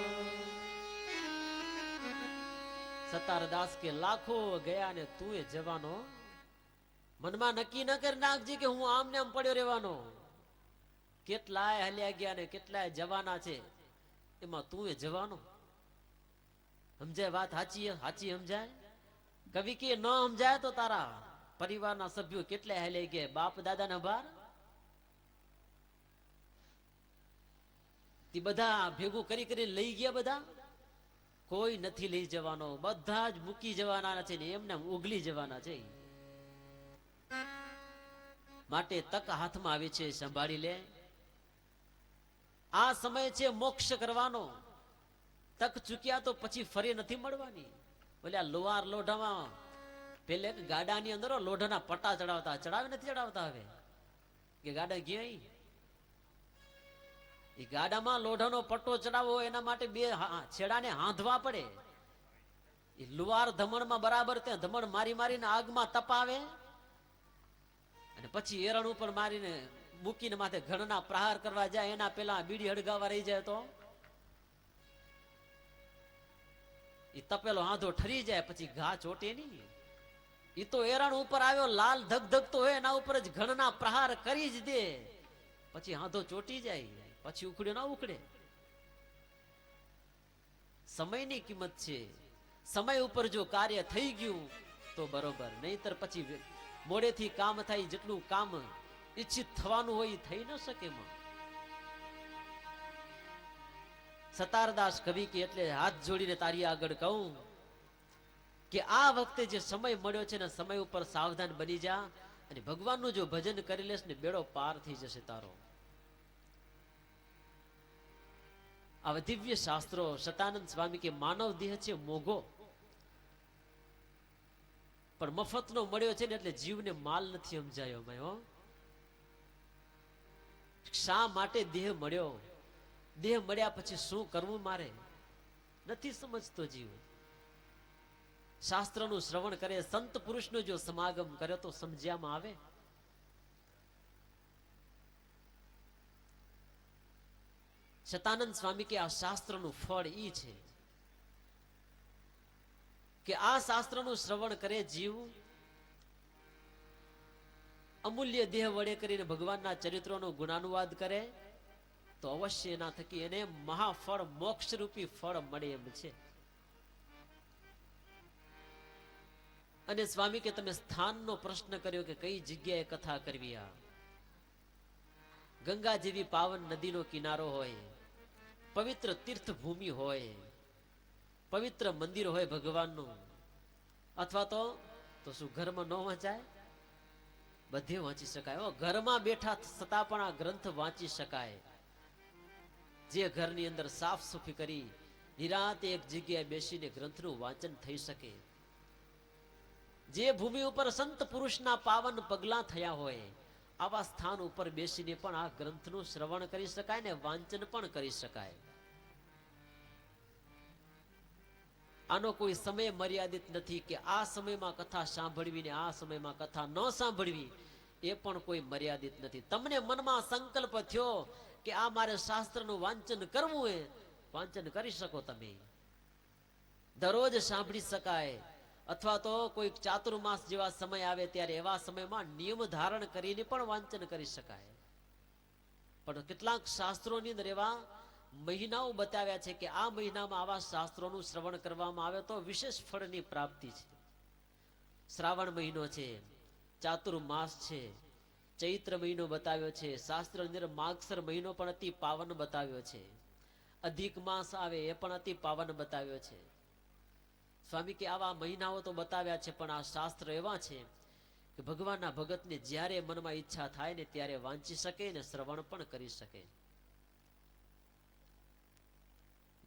S4: સતારદાસ કે લાખો ગયા ને તું એ જવાનો. મનમાં નક્કી ન કરી નાખજે કે હું આમને આમ પડ્યો રહેવાનો. કેટલાય હલ્યા ગયા ને કેટલાય જવાના છે, એમાં તું એ જવાનો. સમજાય વાત? સાચી સમજાય? કવિ કે ન સમજાય તો તારા પરિવારના સભ્યો કેટલાય હલ્યા ગયા, બાપ દાદા ના ભાર, તે બધા ભેગું કરી લઈ ગયા. બધા કોઈ નથી લઈ જવાનો, બધા જ મૂકી જવાના છે ને એમને ઉગલી જવાના છે. માટે તક હાથમાં આવી છે, સંભાળી લે. આ સમય છે મોક્ષ કરવાનો. તક ચૂક્યા તો પછી ફરી નથી મળવાની. બોલે આ લોહાર લોઢામાં પેલે ગાડાની અંદર લોઢાના પટ્ટા ચડાવતા, ચડાવે નથી ચડાવતા હવે કે ગાડા ગયા એ ગાડામાં લોઢાનો પટ્ટો ચડાવવો એના માટે બે છેડાને હાંધવા પડે. એ લુવાર ધમણમાં બરાબર ત્યાં ધમણ મારી મારીને આગમાં તપાવે અને પછી એરણ ઉપર મારીને મૂકીને માથે ઘણના પ્રહાર કરવા જાય. એના પેલા બીડી હળગાવા રહી જાય તો એ તપેલો હાંધો ઠરી જાય, પછી ઘા ચોટે નહીં. એ તો એરણ ઉપર આવ્યો લાલ ધગધગતો હોય એના ઉપર જ ઘણના પ્રહાર કરી જ દે, પછી હાંધો ચોટી જાય, પછી ઉખડે ના ઉખડે. સમયની કિંમત છે. સમય ઉપર જો કાર્ય થઈ ગયું તો બરોબર, નહીતર પછી મોડેથી કામ થાય. જેટલું કામ ઈચ્છિત થવાનું હોય એ થઈ ન શકે. સતારદાસ કવિ કે એટલે હાથ જોડીને તારી આગળ કહું કે આ વખતે જે સમય મળ્યો છે ને સમય ઉપર સાવધાન બની જા, અને ભગવાનનું જો ભજન કરી લેશ ને બેડો પાર થઈ જશે તારો. આવા દિવ્ય શાસ્ત્રો સતાનંદ સ્વામી કે માનવ દેહ છે મોઘો, પણ મફતનો મળ્યો છે ને એટલે જીવને માલ નથી સમજાયો. મેં શા માટે દેહ મળ્યો, દેહ મળ્યા પછી શું કરવું મારે નથી સમજતો જીવ. શાસ્ત્રનું શ્રવણ કરે, સંત પુરુષનો જો સમાગમ કરે તો સમજ્યામાં આવે. સતાનંદ સ્વામી કે આ શાસ્ત્રનું ફળ ઈ છે કે આ શાસ્ત્રનું શ્રવણ કરે જીવ, અમૂલ્ય દેહ વડે કરીને ભગવાનના ચરિત્રોનો ગુણાનુવાદ કરે તો અવશ્ય એના થકી એને મહાફળ મોક્ષ રૂપી ફળ મળે એમ છે. અને સ્વામી કે તમે સ્થાનનો પ્રશ્ન કર્યો કે કઈ જગ્યાએ કથા કરવી. આ ગંગા જેવી પાવન નદીનો કિનારો હોય, પવિત્ર તીર્થ ભૂમિ હોય, પવિત્ર મંદિર હોય ભગવાનનું, અથવા તો શું ઘરમાં ન વાંચાય? બધે વાંચી શકાય. ઘરમાં બેઠા છતાં પણ આ ગ્રંથ વાંચી શકાય. જે ઘરની અંદર સાફ સુફી કરી નિરાંતે એક જગ્યાએ બેસીને ગ્રંથનું વાંચન થઈ શકે. જે ભૂમિ ઉપર સંત પુરુષના પાવન પગલા થયા હોય આવા સ્થાન ઉપર બેસીને પણ આ ગ્રંથનું શ્રવણ કરી શકાય ને વાંચન પણ કરી શકાય. આનો કોઈ સમય મર્યાદિત નથી કે આ સમયમાં કથા સાંભળવી ને આ સમયમાં કથા ન સાંભળવી, એ પણ કોઈ મર્યાદિત નથી. તમને મનમાં સંકલ્પ થયો કે આ મારે શાસ્ત્રનું વાંચન કરવું હોય, વાંચન કરી શકો તમે. દરરોજ સાંભળી શકાય, અથવા તો કોઈ ચાતુર્માસ જેવા સમય આવે ત્યારે એવા સમયમાં નિયમ ધારણ કરીને પણ વાંચન કરી શકાય. પણ કેટલાક શાસ્ત્રોની અંદર એવા મહિનાઓ બતાવ્યા છે કે આ મહિનામાં આવા શાસ્ત્રોનું શ્રવણ કરવામાં આવે તો વિશેષ ફળની પ્રાપ્તિ છે. શ્રાવણ મહિનો છે, ચાતુર્માસ છે, ચૈત્ર મહિનો બતાવ્યો છે. શાસ્ત્રની અંદર માગસર મહિનો પણ અતિ પાવન બતાવ્યો છે. અધિક માસ આવે એ પણ અતિ પાવન બતાવ્યો છે. સ્વામી કે આવા મહિનાઓ તો બતાવ્યા છે, પણ આ શાસ્ત્ર એવા છે કે ભગવાનના ભગતને જ્યારે મનમાં ઈચ્છા થાય ને ત્યારે વાંચી શકે ને શ્રવણ પણ કરી શકે.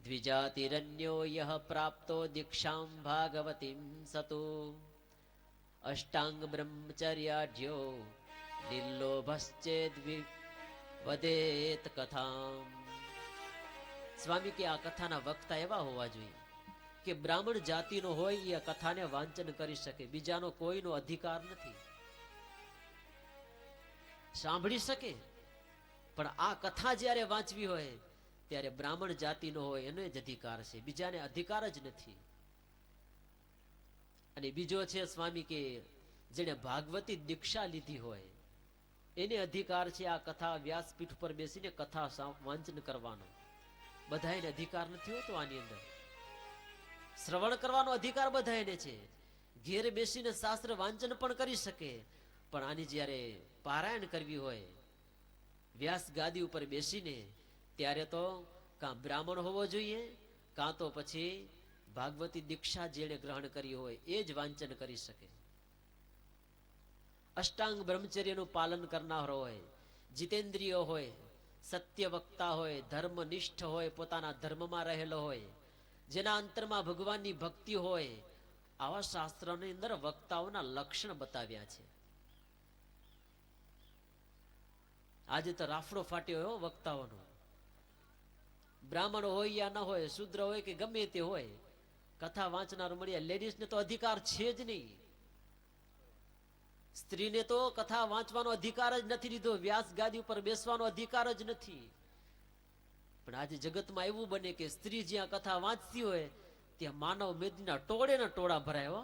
S4: દ્વિજાતિરન્યો યહ પ્રાપ્તો દીક્ષામ ભાગવતીમ સતો અષ્ટાંગ બ્રહ્મચર્યાઢ્યો નિર્લોભશ્ચેદ વદેત કથામ. સ્વામી કે આ કથાના વક્તા એવા હોવા જોઈએ કે બ્રાહ્મણ જાતિનો હોય એ કથાને વાંચન કરી શકે. બીજાનો કોઈનો અધિકાર નથી. સાંભળી શકે, પણ આ કથા જ્યારે વાંચવી હોય ત્યારે બ્રાહ્મણ જાતિનો હોય એનો જ અધિકાર છે, બીજાને અધિકાર જ નથી. અને બીજો છે સ્વામી કે જેને ભાગવતી દીક્ષા લીધી હોય એને અધિકાર છે આ કથા વ્યાસપીઠ પર બેસીને કથા વાંચન કરવાનો. બધાને અધિકાર નથી હોતો. આની અંદર શ્રવણ કરવાનો અધિકાર બધાને છે. ઘેર બેસીને શાસ્ત્ર વાંચન પણ કરી શકે, પણ આની જ્યારે પારાયણ કરવી હોય વ્યાસ ગાદી ઉપર બેસીને ત્યારે તો કાં બ્રાહ્મણ હોવો જોઈએ, કાં તો પછી ભાગવતી દીક્ષા જેણે ગ્રહણ કરી હોય એ જ વાંચન કરી શકે. અષ્ટાંગ બ્રહ્મચર્યનું પાલન કરનાર હોય, જીતેન્દ્રિય હોય, સત્ય વક્તા હોય, ધર્મનિષ્ઠ હોય, પોતાના ધર્મમાં રહેલો હોય, જેના અંતરમાં ભગવાનની ભક્તિ હોય આવા શાસ્ત્રોની અંદર વક્તાઓના લક્ષણ બતાવ્યા છે. આજે તો રાફડો ફાટ્યો હોય વક્તાઓનો. બ્રાહ્મણ હોય યા ન હોય, શુદ્ર હોય કે ગમે તે હોય, કથા વાંચનાર મળ્યા. લેડીઝને તો અધિકાર છે જ નહીં. સ્ત્રીને તો કથા વાંચવાનો અધિકાર જ નથી દીધો, વ્યાસ ગાદી ઉપર બેસવાનો અધિકાર જ નથી. પણ આજે જગતમાં એવું બને કે સ્ત્રી જ્યાં કથા વાંચતી હોય ત્યાં માનવ મેદના ટોળે ને ટોળા ભરાય હો.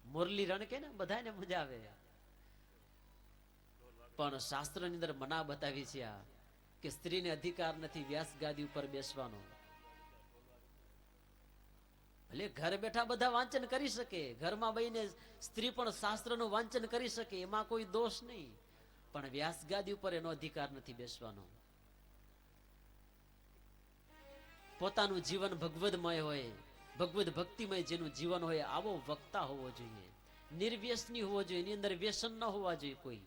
S4: મુરલી રણ કે ને બધાને મજા આવે. પણ શાસ્ત્રની અંદર મના બતાવી છે આ કે સ્ત્રીને અધિકાર નથી વ્યાસ ગાદી ઉપર બેસવાનો. એટલે ઘર બેઠા બધા વાંચન કરી શકે, ઘરમાં બહીને સ્ત્રી પણ શાસ્ત્રનું વાંચન કરી શકે, એમાં કોઈ દોષ નહીં. પણ વ્યાસ ગાદી ઉપર એનો અધિકાર નથી બેસવાનો. પોતાનું જીવન ભગવદમય હોય, ભગવદ ભક્તિમય જેનું જીવન હોય આવો વક્તા હોવો જોઈએ. નિર્વ્યસની હોવો જોઈએ, એની અંદર વ્યસન ન હોવા જોઈએ કોઈ.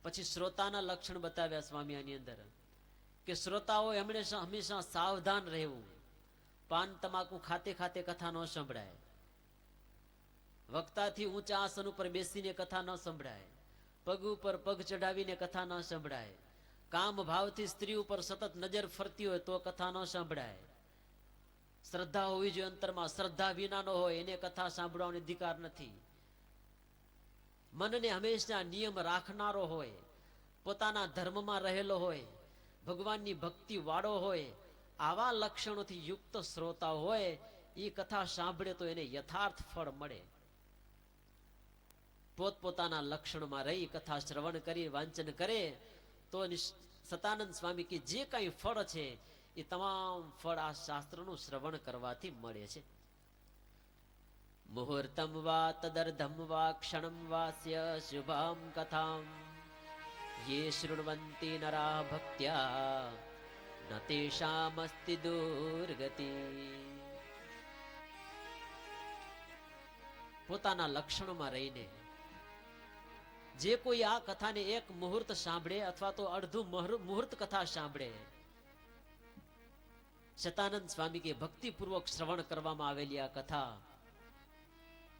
S4: પછી શ્રોતાના લક્ષણ બતાવ્યા સ્વામી આની અંદર કે શ્રોતાઓ હંમેશા સાવધાન રહેવું. પાન તમાકુ ખાતે ખાતે કથા ન સંભળાય. વક્તાથી ઊંચા આસન ઉપર બેસીને કથા ન સંભળાય. પગ ઉપર પગ ચડાવીને કથા ન સંભળાય. કામ ભાવથી સ્ત્રી ઉપર સતત નજર ફરતી હોય તો કથા ન સંભળાય. શ્રદ્ધા હોવી જોઈએ અંતરમાં, શ્રદ્ધા વિના ન હોય એને કથા સાંભળવાનો અધિકાર નથી. મનને હંમેશા નિયમ રાખનારો હોય, પોતાના ધર્મમાં રહેલો હોય, ભગવાનની ભક્તિ વાળો હોય, આવા લક્ષણોથી યુક્ત શ્રોતા હોય એ કથા સાંભળે તો એને યથાર્થ ફળ મળે. પોતપોતાના લક્ષણમાં રહી કથા શ્રવણ કરી વાંચન કરે તો સતાનંદ સ્વામી કે જે કઈ ફળ છે એ તમામ ફળ આ શાસ્ત્રનું શ્રવણ કરવાથી મળે છે. મુહૂર્તમ વા તદર્ધમ વા ક્ષણમ વાસ્ય શુભામ કથામ યે શૃણવંતિ નરા ભક્ત્યા ન તેષામસ્તિ દુર્ગતિ. પોતાના લક્ષણોમાં રહીને જે કોઈ આ કથાને એક મુહૂર્ત સાંભળે અથવા તો અડધું મુહૂર્ત કથા સાંભળે, સતાનંદ સ્વામી કે ભક્તિપૂર્વક શ્રવણ કરવામાં આવેલી આ કથા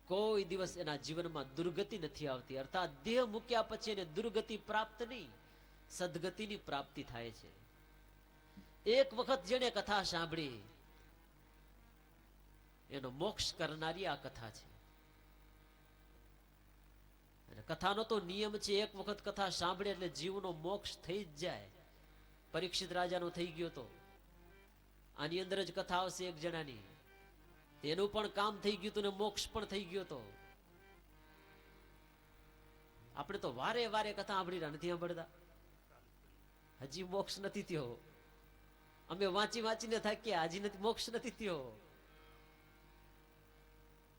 S4: કોઈ દિવસ એના જીવનમાં દુર્ગતિ નથી આવતી. અર્થાત દેહ મૂક્યા પછી એને દુર્ગતિ પ્રાપ્ત નહીં, સદગતિની પ્રાપ્તિ થાય છે. એક વખત જેને કથા સાંભળી એનો મોક્ષ કરનારી આ કથા છે. અને કથાનો તો નિયમ છે, એક વખત કથા સાંભળે એટલે જીવનો મોક્ષ થઈ જ જાય. પરીક્ષિત રાજાનો થઈ ગયો તો આની અંદર જ કથા આવશે એક જણાની, તેનું પણ કામ થઈ ગયું હતું ને મોક્ષ પણ થઈ ગયો તો. આપણે તો વારે વારે કથા સાંભળી નથી સાંભળતા, હજી મોક્ષ નથી થયો. અમે વાંચી વાંચીને થાક્યા, હજી નથી મોક્ષ નથી થયો.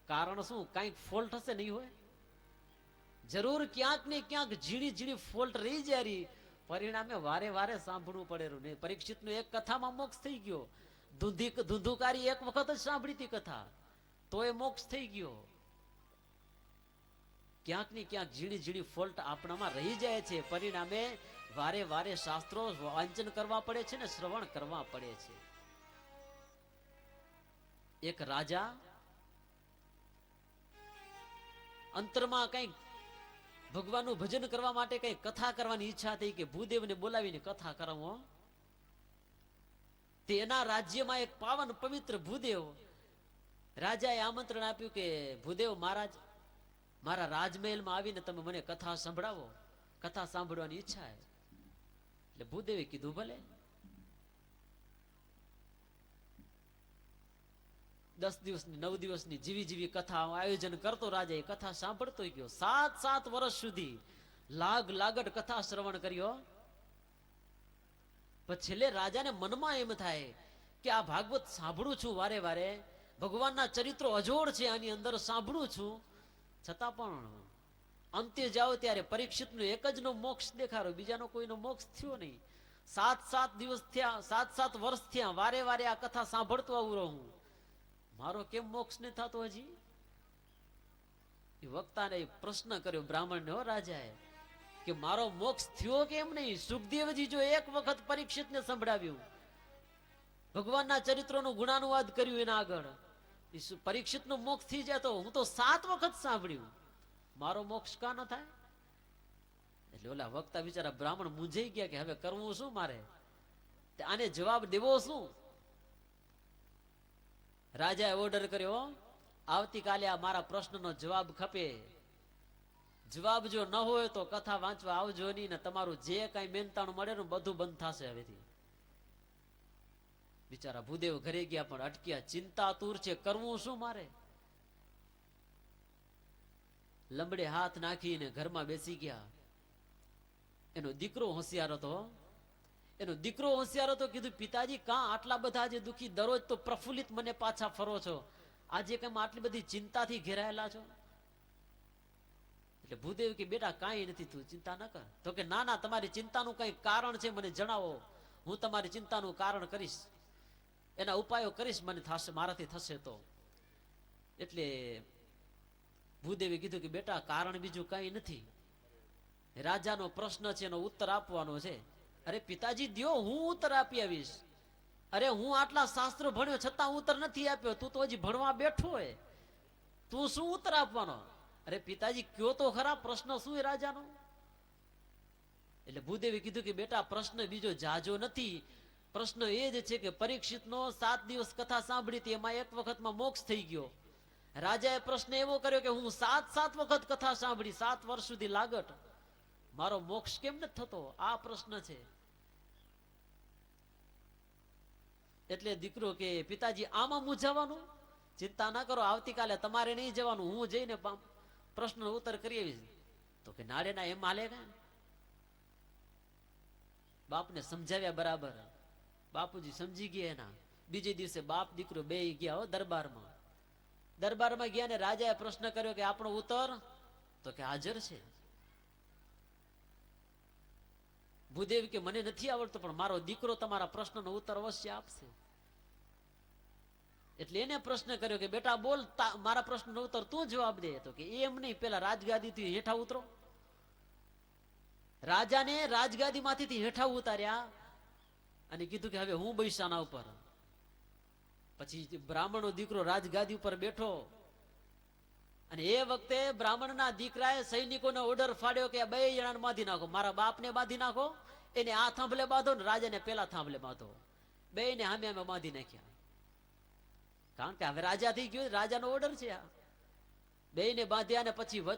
S4: કારણ શું? કઈક ફોલ્ટ હશે, નહીં હોય? જરૂર ક્યાંક ને ક્યાંક ઝીણી ઝીણી ફોલ્ટ રહી જાય, પરિણામે વારે વારે સાંભળવું પડે. પરીક્ષિત નું એક કથામાં મોક્ષ થઈ ગયો. ધુંધુકારી એક વખત જ સાંભળી હતી કથા તો એ મોક્ષ થઈ ગયો. ક્યાંક ને ક્યાંક ઝીણી ઝીણી ફોલ્ટ આપણામાં રહી જાય છે, પરિણામે વારે વારે શાસ્ત્રો વાંચન કરવા પડે છે ને શ્રવણ કરવા પડે છે. એક રાજા અંતરમાં કઈક ભગવાનનું ભજન કરવા માટે કઈ કથા કરવાની ઈચ્છા થઈ કે ભૂદેવને બોલાવીને કથા કરાવો. તેના રાજ્યમાં એક પાવન પવિત્ર ભૂદેવ, રાજાએ આમંત્રણ આપ્યું કે ભૂદેવ મહારાજ, મારા રાજમહેલમાં આવીને તમે મને કથા સંભળાવો, કથા સાંભળવાની ઈચ્છા છે. એટલે ભૂદેવે કીધું ભલે. 10 દિવસની 9 દિવસની જીવી કથા આયોજન કરતો રાજા, એ કથા સાંભળતો ગયો. 7 વર્ષ સુધી લાગડ કથા શ્રવણ કર્યો. પછી છેલ્લે રાજાને મનમાં એમ થાય કે આ ભાગવત સાંભળું છું વારે વારે, ભગવાનના ચરિત્રો અજોડ છે આની અંદર સાંભળું છું, છતાં પણ અંતે જાઓ ત્યારે પરીક્ષિતનો એક જ નો મોક્ષ દેખાડો, બીજાનો કોઈનો મોક્ષ થયો નહીં. 7 દિવસ થયા, 7 વર્ષ થયા, વારે વારે આ કથા સાંભળતો આવું રહું, મારો કેમ મોક્ષ નહીં થતો હજી? એ વક્તાને પ્રશ્ન કર્યો બ્રાહ્મણને, હો રાજાએ, કે મારો મોક્ષ થયો કેમ નહીં? સુખદેવજી જો એક વખત પરીક્ષિતને સંભળાવ્યું, ભગવાનના ચરિત્રોનું ગુણાનુવાદ કર્યું એના આગળ. પરીક્ષિતનું મોક્ષ થઈ જાય તો હું તો 7 વખત સાંભળ્યું, મારો મોક્ષ કા ન થાય? એટલે ઓલા વક્તા બિચારા બ્રાહ્મણ મૂંઝાઈ ગયા કે હવે કરવું શું મારે, આને જવાબ દેવો શું? રાજાએ ઓર્ડર કર્યો, આવતીકાલે આ મારા પ્રશ્નનો જવાબ ખપે. જવાબ જો ન હોય તો કથા વાંચવા આવજો નહીં, ને તમારું જે કઈ મહેનતાણું મળે ને બધું બંધ થશે હવેથી. બિચારા ભૂદેવ ઘરે ગયા પણ અટક્યા, ચિંતાતુર છે, કરવું શું મારે? લંબડે હાથ નાખીને ઘરમાં બેસી ગયા. એનો દીકરો હોશિયાર હતો. કીધું, પિતાજી કાં આટલા બધા આજે દુખી, દરરોજ તો પ્રફુલ્લિત મને પાછા ફરો છો, આજે કેમ આટલી બધી ચિંતાથી ઘેરાયેલા છો? એટલે ભૂદેવ કે બેટા કાંઈ નથી, તું ચિંતા ન કર. તો કે ના ના, તમારી ચિંતાનું કઈ કારણ છે, મને જણાવો, હું તમારી ચિંતાનું કારણ કરીશ, એના ઉપાયો કરીશ, મને થશે, મારાથી થશે તો. એટલે ભૂદેવે કીધું કે બેટા કારણ બીજું કઈ નથી, રાજાનો પ્રશ્ન છે એનો ઉત્તર આપવાનો છે. અરે પિતાજી દ્યો, હું ઉત્તર આપી આવીશ. અરે હું આટલા શાસ્ત્રો ભણ્યો છતાં ઉત્તર નથી આપ્યો, તું તો હજી ભણવા બેઠો હોય, તું શું ઉત્તર આપવાનો? અરે પિતાજી કયો તો ખરા, પ્રશ્ન શું એ રાજાનો? એટલે ભૂદેવે કીધું કે બેટા પ્રશ્ન બીજો જાજો નથી, પ્રશ્ન એ જ છે કે પરીક્ષિતનો 7 દિવસ કથા સાંભળી હતી, એમાં એક વખતમાં મોક્ષ થઈ ગયો. રાજાએ પ્રશ્ન એવો કર્યો કે હું 7 વખત કથા સાંભળી, 7 વર્ષ સુધી લાગટ, મારો મોક્ષ કેમ નથી થતો? આ પ્રશ્ન છે. એટલે દીકરો કે પિતાજી આમાં મૂંઝાવાનું, ચિંતા ના કરો, આવતીકાલે તમારે નહીં જવાનું, હું જઈને પ્રશ્નનો ઉત્તર કરી આવીશ. તો કે નાડે ના એમ હાલે ને? બાપને સમજાવ્યા બરાબર, બાપુજી સમજી ગયા. એના બીજે દિવસે બાપ દીકરો બે ગયા દરબારમાં ગયા ને રાજાએ પ્રશ્ન કર્યો કે આપણો ઉત્તર? તો કે હાજર છે. ભૂદેવ કે મને નથી આવડતું, પણ મારો દીકરો તમારા પ્રશ્નનો ઉત્તર અવશ્ય આપશે. એટલે એને પ્રશ્ન કર્યો કે બેટા બોલ, મારા પ્રશ્નનો ઉત્તર તું જવાબ દે. તો કે એમ નહીં, પેલા રાજગાદીથી હેઠા ઉતરો. રાજાને રાજગાદી માંથી હેઠા ઉતાર્યા અને કીધું કે હવે હું બૈસાના ઉપર. પછી બ્રાહ્મણનો દીકરો રાજગાદી ઉપર બેઠો, અને એ વખતે બ્રાહ્મણના દીકરાએ સૈનિકોને ઓર્ડર ફાડ્યો કે 2 જણાને બાંધી નાખો, મારા બાપને બાંધી નાખો, એને આ થાંભલે બાંધો ને રાજાને પેલા થાંભલે બાંધો. 2 ને સામે બાંધી નાખ્યા, કારણ કે હવે રાજા થઈ ગયો, રાજાનો ઓર્ડર છે. 2 ને બાંધ્યા, અને પછી